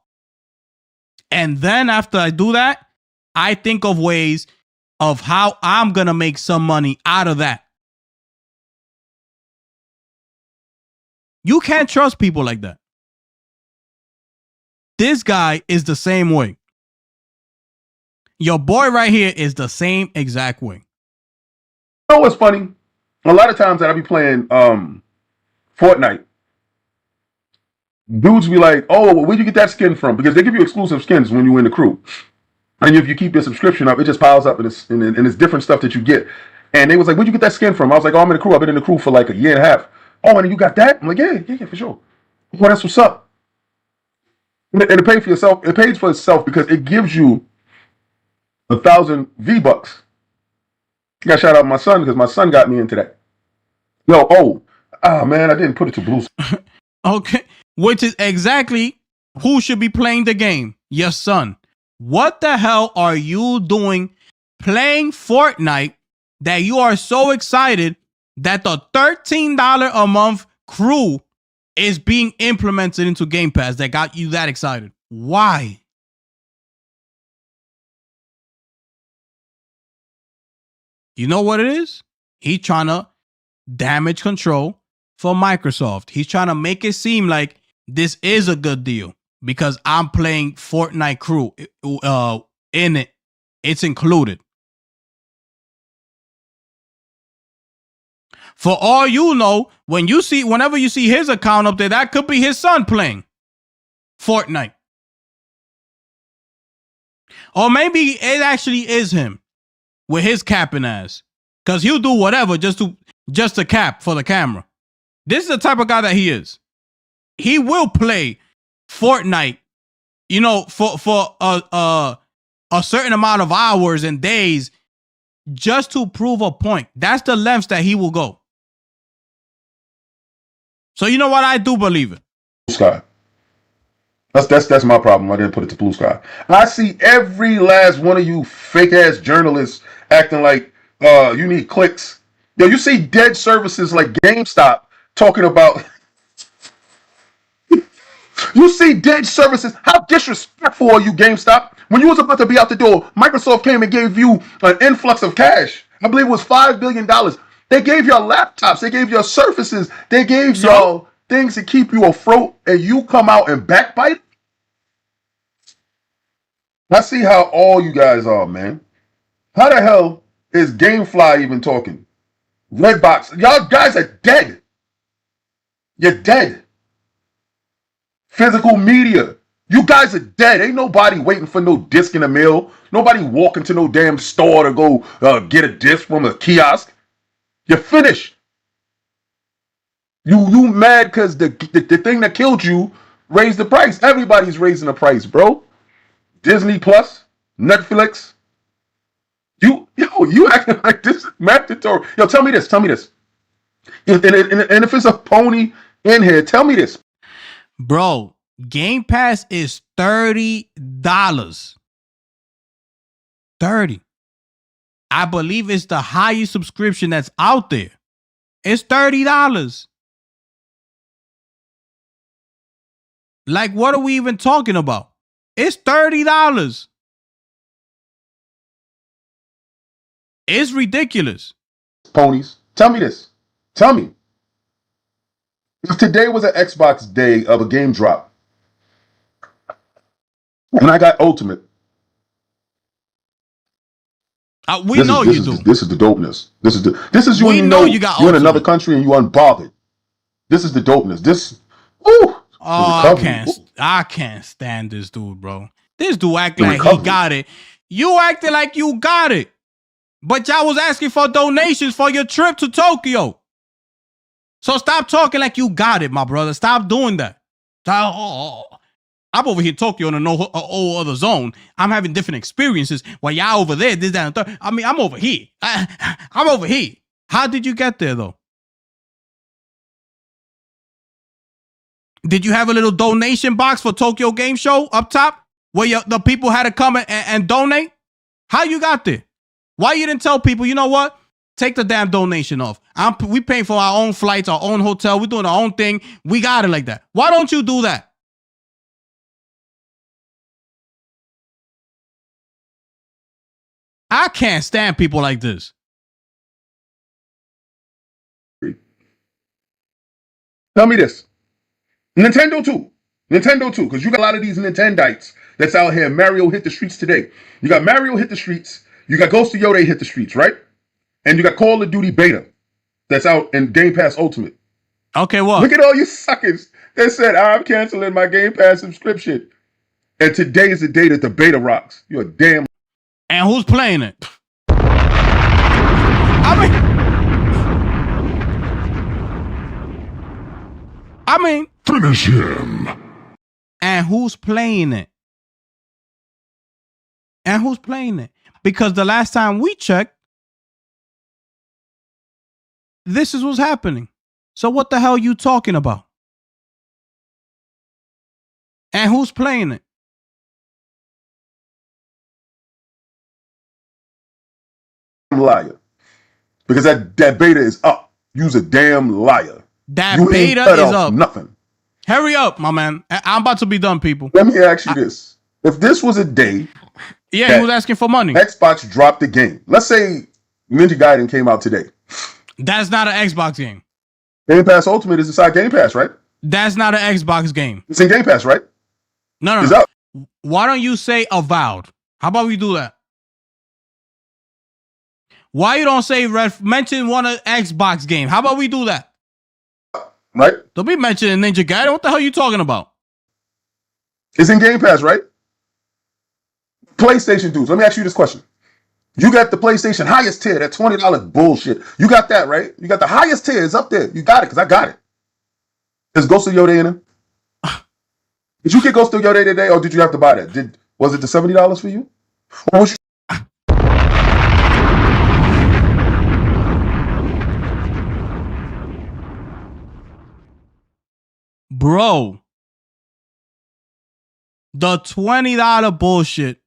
[SPEAKER 4] And then after I do that, I think of ways of how I'm going to make some money out of that. You can't trust people like that. This guy is the same way. Your boy right here is the same exact way.
[SPEAKER 13] You know what's funny? A lot of times that I be playing Fortnite, dudes be like, oh, well, where'd you get that skin from? Because they give you exclusive skins when you in the crew. And if you keep your subscription up, it just piles up and it's different stuff that you get. And they was like, where'd you get that skin from? I was like, oh, I'm in the crew. I've been in the crew for like a year and a half. Oh, and you got that? I'm like, yeah, for sure. Well, that's what's up. And it pays for yourself. It pays for itself because it gives you 1,000 V-Bucks. I got to shout out my son because my son got me into that. Man, I didn't put it to Blue.
[SPEAKER 4] Okay, which is exactly who should be playing the game. Your son. What the hell are you doing playing Fortnite that you are so excited that the $13 a month crew is being implemented into Game Pass that got you that excited? Why? You know what it is? He's trying to damage control for Microsoft. He's trying to make it seem like this is a good deal because I'm playing Fortnite crew in it. It's included. For all you know, whenever you see his account up there, that could be his son playing Fortnite. Or maybe it actually is him with his capping ass. Because he'll do whatever just to cap for the camera. This is the type of guy that he is. He will play Fortnite, for a certain amount of hours and days just to prove a point. That's the lengths that he will go. So you know what? I do believe it.
[SPEAKER 13] Scott, That's my problem. I didn't put it to Blue Sky. I see every last one of you fake ass journalists acting like you need clicks. Yo, you see dead services like GameStop talking about. You see dead services. How disrespectful are you, GameStop? When you was about to be out the door, Microsoft came and gave you an influx of cash. I believe it was $5 billion. They gave y'all laptops. They gave y'all surfaces. They gave y'all things to keep you afloat, and you come out and backbite? I see how all you guys are, man. How the hell is Gamefly even talking? Redbox, y'all guys are dead. You're dead. Physical media, you guys are dead. Ain't nobody waiting for no disc in the mail. Nobody walking to no damn store to go get a disc from a kiosk. You're finished. You mad because the thing that killed you raised the price. Everybody's raising the price, bro. Disney Plus, Netflix. You acting like this is mandatory. Yo, tell me this. And if it's a pony in here, tell me this.
[SPEAKER 4] Bro, Game Pass is $30. 30. I believe it's the highest subscription that's out there. It's $30. Like, what are we even talking about? It's $30. It's ridiculous.
[SPEAKER 13] Ponies, tell me this. Tell me. If today was an Xbox day of a game drop, and I got Ultimate,
[SPEAKER 4] we know you do.
[SPEAKER 13] This is the dopeness. This is you.
[SPEAKER 4] We
[SPEAKER 13] and
[SPEAKER 4] know you got
[SPEAKER 13] you're
[SPEAKER 4] Ultimate.
[SPEAKER 13] in another country and you unbothered. This is the dopeness. This. Woo.
[SPEAKER 4] Oh, I can't stand this dude, bro. This dude act like he got it. You acting like you got it. But y'all was asking for donations for your trip to Tokyo. So stop talking like you got it, my brother. Stop doing that. I'm over here in Tokyo in a whole other zone. I'm having different experiences while y'all over there, this, that, and third. I mean, I'm over here. I'm over here. How did you get there, though? Did you have a little donation box for Tokyo Game Show up top where the people had to come and donate? How you got there? Why you didn't tell people, you know what? Take the damn donation off. We paying for our own flights, our own hotel. We're doing our own thing. We got it like that. Why don't you do that? I can't stand people like this.
[SPEAKER 13] Tell me this. Nintendo too, because you got a lot of these Nintendites that's out here. Mario hit the streets today. You got Mario hit the streets. You got Ghost of Yode hit the streets, right? And you got Call of Duty Beta that's out in Game Pass Ultimate.
[SPEAKER 4] Okay, what?
[SPEAKER 13] Look at all you suckers that said, I'm canceling my Game Pass subscription. And today is the day that the beta rocks. You're a damn...
[SPEAKER 4] And who's playing it? I mean...
[SPEAKER 12] Finish him.
[SPEAKER 4] And who's playing it? Because the last time we checked, this is what's happening. So what the hell are you talking about? And who's playing it?
[SPEAKER 13] Liar. Because that beta is up. You's a damn liar.
[SPEAKER 4] That beta is up.
[SPEAKER 13] Nothing.
[SPEAKER 4] Hurry up, my man. I'm about to be done, people.
[SPEAKER 13] Let me ask you this. If this was a day...
[SPEAKER 4] Yeah, he was asking for money.
[SPEAKER 13] Xbox dropped the game. Let's say Ninja Gaiden came out today.
[SPEAKER 4] That's not an Xbox game.
[SPEAKER 13] Game Pass Ultimate is inside Game Pass, right?
[SPEAKER 4] That's not an Xbox game.
[SPEAKER 13] It's in Game Pass, right?
[SPEAKER 4] No.
[SPEAKER 13] It's out.
[SPEAKER 4] Why don't you say Avowed? How about we do that? Why you don't say mention one of Xbox game? How about we do that?
[SPEAKER 13] Right?
[SPEAKER 4] Don't be mentioning Ninja Gaiden. What the hell are you talking about?
[SPEAKER 13] It's in Game Pass, right? PlayStation dudes, let me ask you this question. You got the PlayStation highest tier, that $20 bullshit. You got that, right? You got the highest tier. It's up there. You got it, because I got it. Is Ghost of Yode in it? Did you get Ghost of Yode today, or did you have to buy that? Was it the $70 for you? Or was you...
[SPEAKER 4] Bro, The $20 bullshit.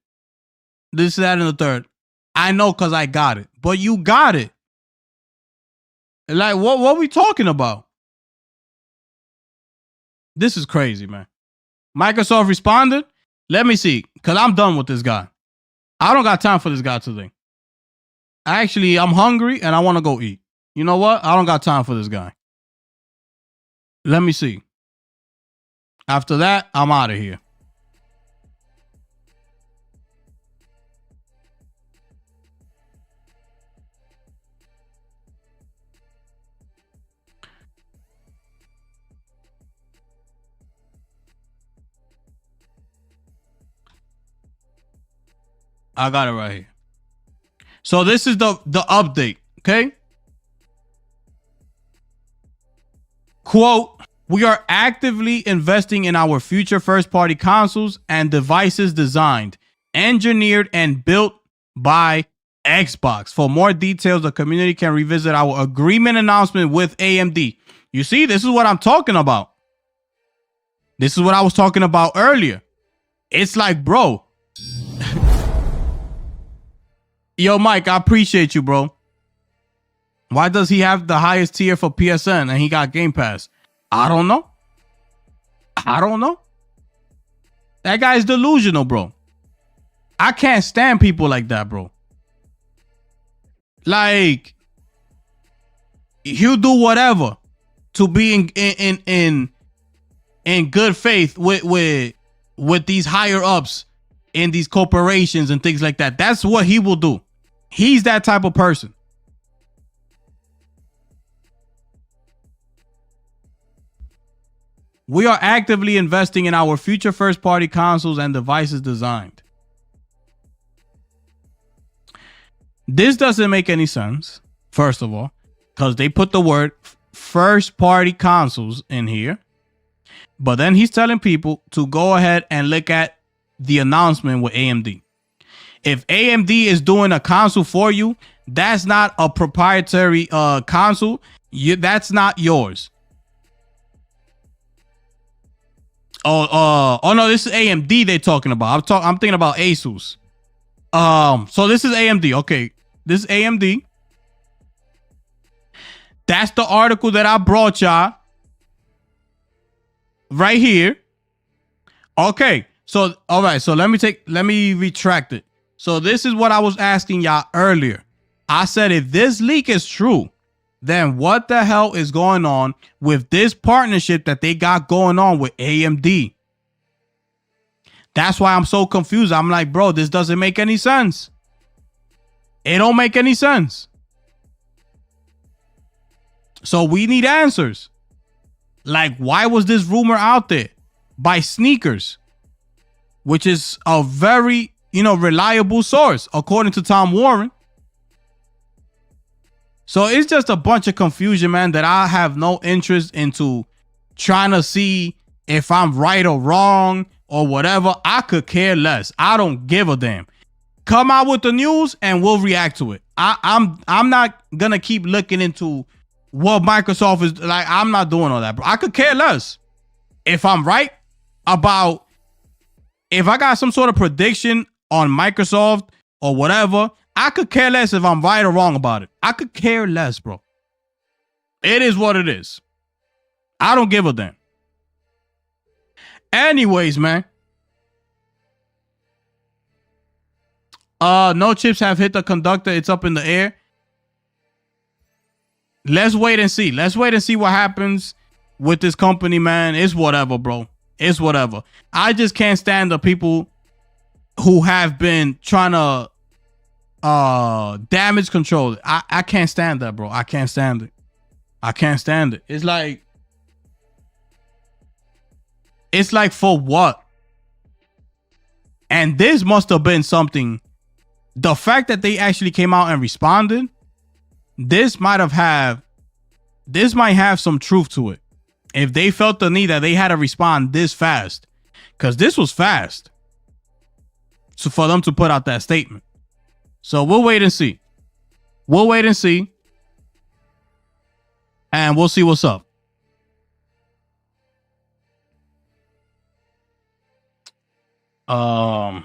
[SPEAKER 4] This, that, and the third. I know because I got it. But you got it. Like, what are we talking about? This is crazy, man. Microsoft responded. Let me see. Because I'm done with this guy. I don't got time for this guy today. Actually, I'm hungry and I want to go eat. You know what? I don't got time for this guy. Let me see. After that, I'm out of here. I got it right here. So this is the update, okay? Quote, we are actively investing in our future first-party consoles and devices designed, engineered, and built by Xbox. For more details, the community can revisit our agreement announcement with AMD. You see, this is what I'm talking about. This is what I was talking about earlier. It's like, bro. Yo, Mike, I appreciate you, bro. Why does he have the highest tier for PSN and he got Game Pass? I don't know. I don't know. That guy's delusional, bro. I can't stand people like that, bro. Like, he'll do whatever to be in good faith with these higher ups in these corporations and things like that. That's what he will do. He's that type of person. We are actively investing in our future first-party consoles and devices designed. This doesn't make any sense, first of all, because they put the word first-party consoles in here. But then he's telling people to go ahead and look at the announcement with AMD. If AMD is doing a console for you, that's not a proprietary console. That's not yours. Oh no, this is AMD they're talking about. I'm thinking about Asus. So this is AMD. Okay, this is AMD. That's the article that I brought y'all right here. Okay, so all right, so let me retract it. So this is what I was asking y'all earlier. I said if this leak is true, then what the hell is going on with this partnership that they got going on with AMD? That's why I'm so confused. I'm like, bro, this doesn't make any sense. It don't make any sense. So we need answers. Like, why was this rumor out there by Sneakers, which is a very, reliable source, according to Tom Warren? So it's just a bunch of confusion, man, that I have no interest into trying to see if I'm right or wrong or whatever. I could care less. I don't give a damn. Come out with the news and we'll react to it. I'm not gonna keep looking into what Microsoft is like. I'm not doing all that, bro. I could care less if I'm right about, if I got some sort of prediction on Microsoft or whatever. I could care less if I'm right or wrong about it. I could care less, bro. It is what it is. I don't give a damn. Anyways, man. No chips have hit the conductor. It's up in the air. Let's wait and see. Let's wait and see what happens with this company, man. It's whatever, bro. It's whatever. I just can't stand the people who have been trying to damage control. I can't stand that, bro. I can't stand it. I can't stand it. It's like for what? And this must have been something. The fact that they actually came out and responded, this might have some truth to it. If they felt the need that they had to respond this fast, because this was fast, so for them to put out that statement. So we'll wait and see. We'll wait and see. And we'll see what's up. Um.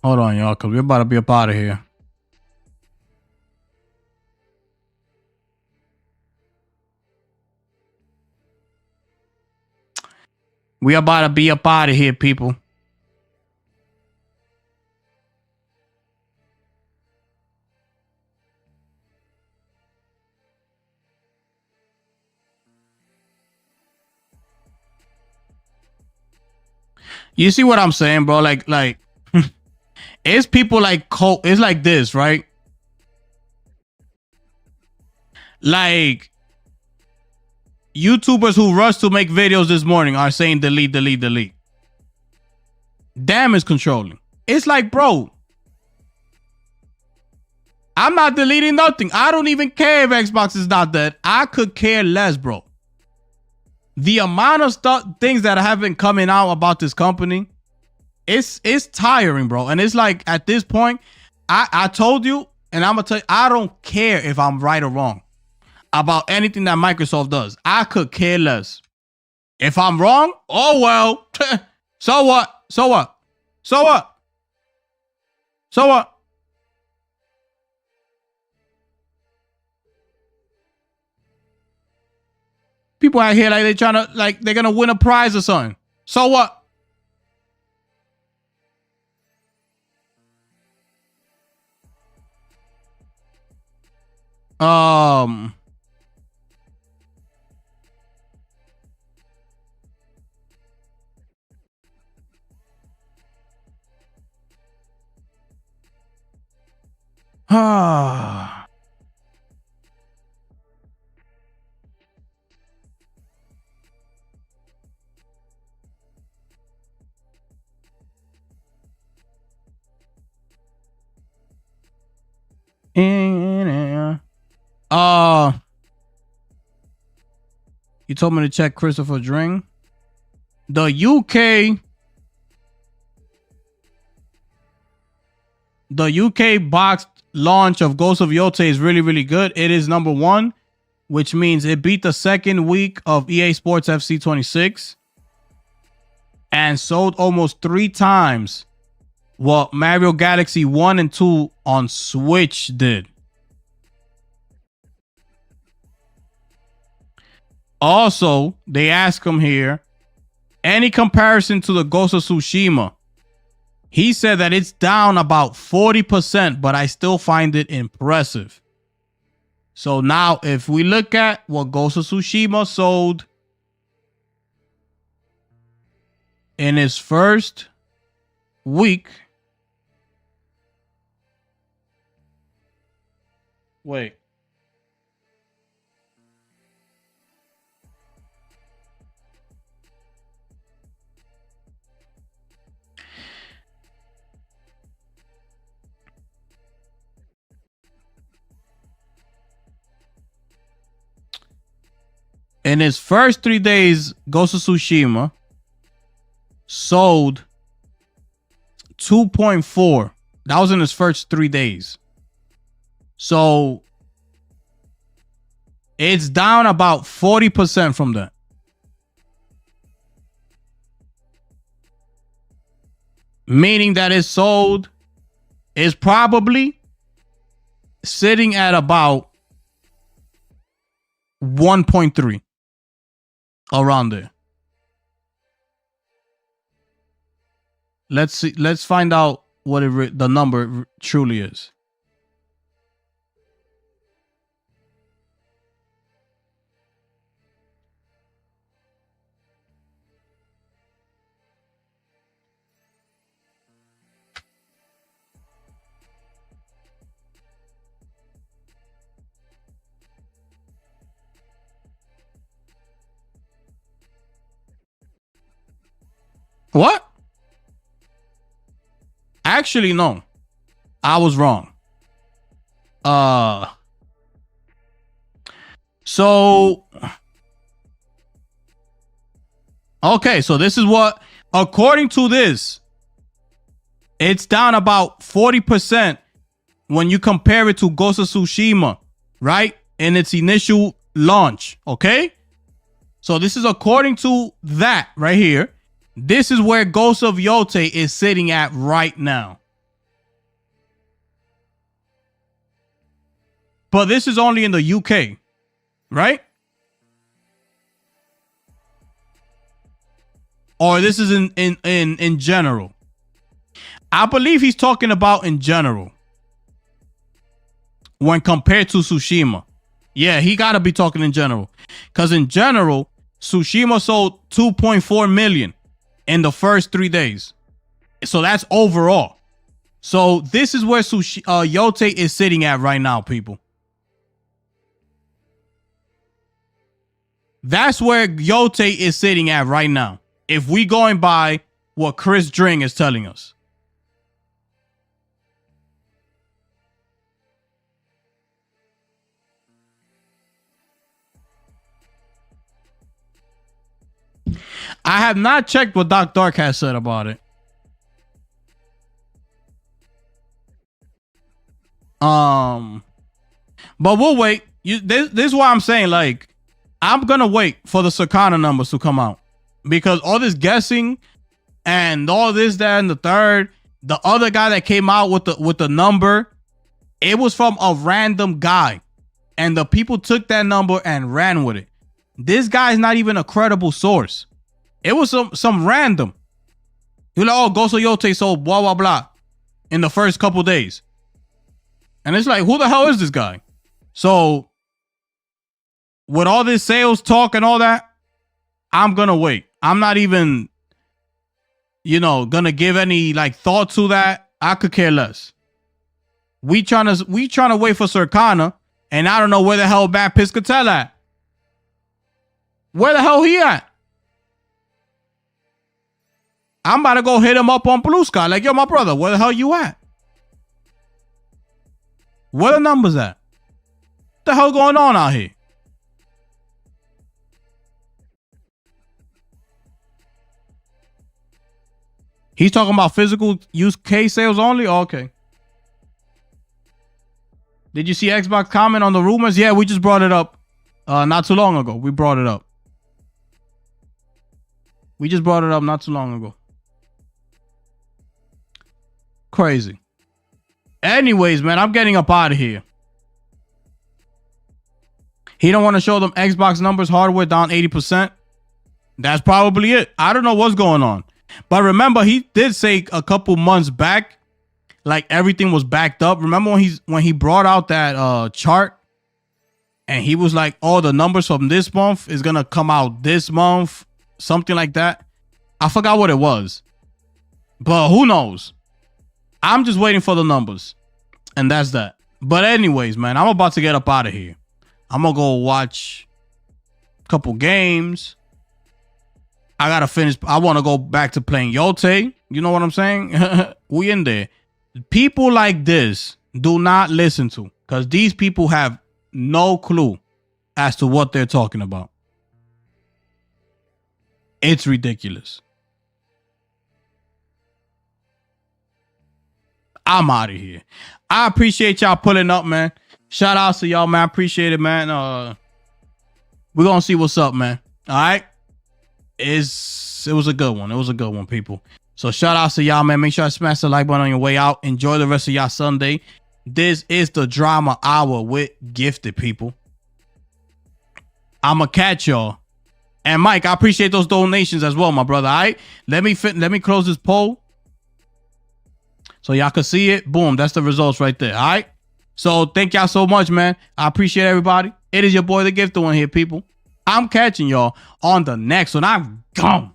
[SPEAKER 4] Hold on, y'all, because we're about to be up out of here. We about to be up out of here, people. You see what I'm saying, bro? Like, it's people like it's like this, right? Like, YouTubers who rush to make videos this morning are saying delete, delete, delete. Damage controlling. It's like, bro, I'm not deleting nothing. I don't even care if Xbox is not dead. I could care less, bro. The amount of things that have been coming out about this company, it's tiring, bro. And it's like, at this point, I told you, and I'm gonna tell you, I don't care if I'm right or wrong about anything that Microsoft does. I could care less. If I'm wrong, oh well. So what? So what? So what? So what? People out here like they're trying to, like, they're gonna win a prize or something. So what? You told me to check Christopher Dring. The UK box launch of Ghost of Yote is really, really good. It is number 1, which means it beat the second week of EA Sports FC 26 and sold almost 3 times what Mario Galaxy 1 and 2 on Switch did. Also, they ask him here, any comparison to the Ghost of Tsushima? He said that it's down about 40%, but I still find it impressive. So now, if we look at what Ghost of Tsushima sold in its first week. Wait. In its first 3 days, Ghost of Tsushima sold 2.4. That was in its first 3 days. So it's down about 40% from that. Meaning that it sold is probably sitting at about 1.3. Around there. Let's see. Let's find out what the number truly is. What? Actually, no. I was wrong. So Okay, so this is what, according to this, it's down about 40% when you compare it to Ghost of Tsushima, right? In its initial launch, okay? So this is according to that right here. This is where Ghost of Yote is sitting at right now. But this is only in the UK, right? Or this is in general. I believe he's talking about in general. When compared to Tsushima. Yeah, he got to be talking in general. Because in general, Tsushima sold 2.4 million in the first 3 days. So that's overall. So this is where Yote is sitting at right now, people. That's where Yote is sitting at right now. If we going by what Chris Dring is telling us. I have not checked what Doc Dark has said about it. But we'll wait. This is why I'm saying, like, I'm gonna wait for the Circana numbers to come out, because all this guessing and all this, that, and the third, the other guy that came out with the number, it was from a random guy, and the people took that number and ran with it. This guy is not even a credible source. It was some random. He was like, oh, Ghost of Yote sold blah, blah, blah in the first couple days. And it's like, who the hell is this guy? So with all this sales talk and all that, I'm going to wait. I'm not even, going to give any like thought to that. I could care less. We trying to wait for Circana, and I don't know where the hell Matt Piscatella at. Where the hell he at? I'm about to go hit him up on Blue Sky. Like, yo, my brother, where the hell you at? Where the numbers at? What the hell going on out here? He's talking about physical use case sales only? Oh, okay. Did you see Xbox comment on the rumors? Yeah, we just brought it up not too long ago. We brought it up. We just brought it up not too long ago. Crazy. Anyways, man, I'm getting up out of here. He don't want to show them Xbox numbers, hardware down 80%. That's probably it. I don't know what's going on. But remember, he did say a couple months back, like everything was backed up. Remember when he brought out that chart, and he was like, oh, the numbers from this month is going to come out this month, something like that. I forgot what it was. But who knows? I'm just waiting for the numbers. And that's that. But anyways, man, I'm about to get up out of here. I'm going to go watch a couple games. I got to finish. I want to go back to playing Yote. You know what I'm saying? We in there. People like this do not listen to, because these people have no clue as to what they're talking about. It's ridiculous. I'm out of here. I appreciate y'all pulling up, man. Shout out to y'all, man. I appreciate it, man. We're gonna see what's up, man. All right. It was a good one. It was a good one, people. So shout out to y'all, man. Make sure you smash the like button on your way out. Enjoy the rest of y'all Sunday. This is the Drama Hour with Gifted, people. I'ma catch y'all. And Mike, I appreciate those donations as well, my brother. All right. Let me close this poll so y'all can see it. Boom. That's the results right there. All right. So thank y'all so much, man. I appreciate everybody. It is your boy, the Gifted One here, people. I'm catching y'all on the next one. I'm gone.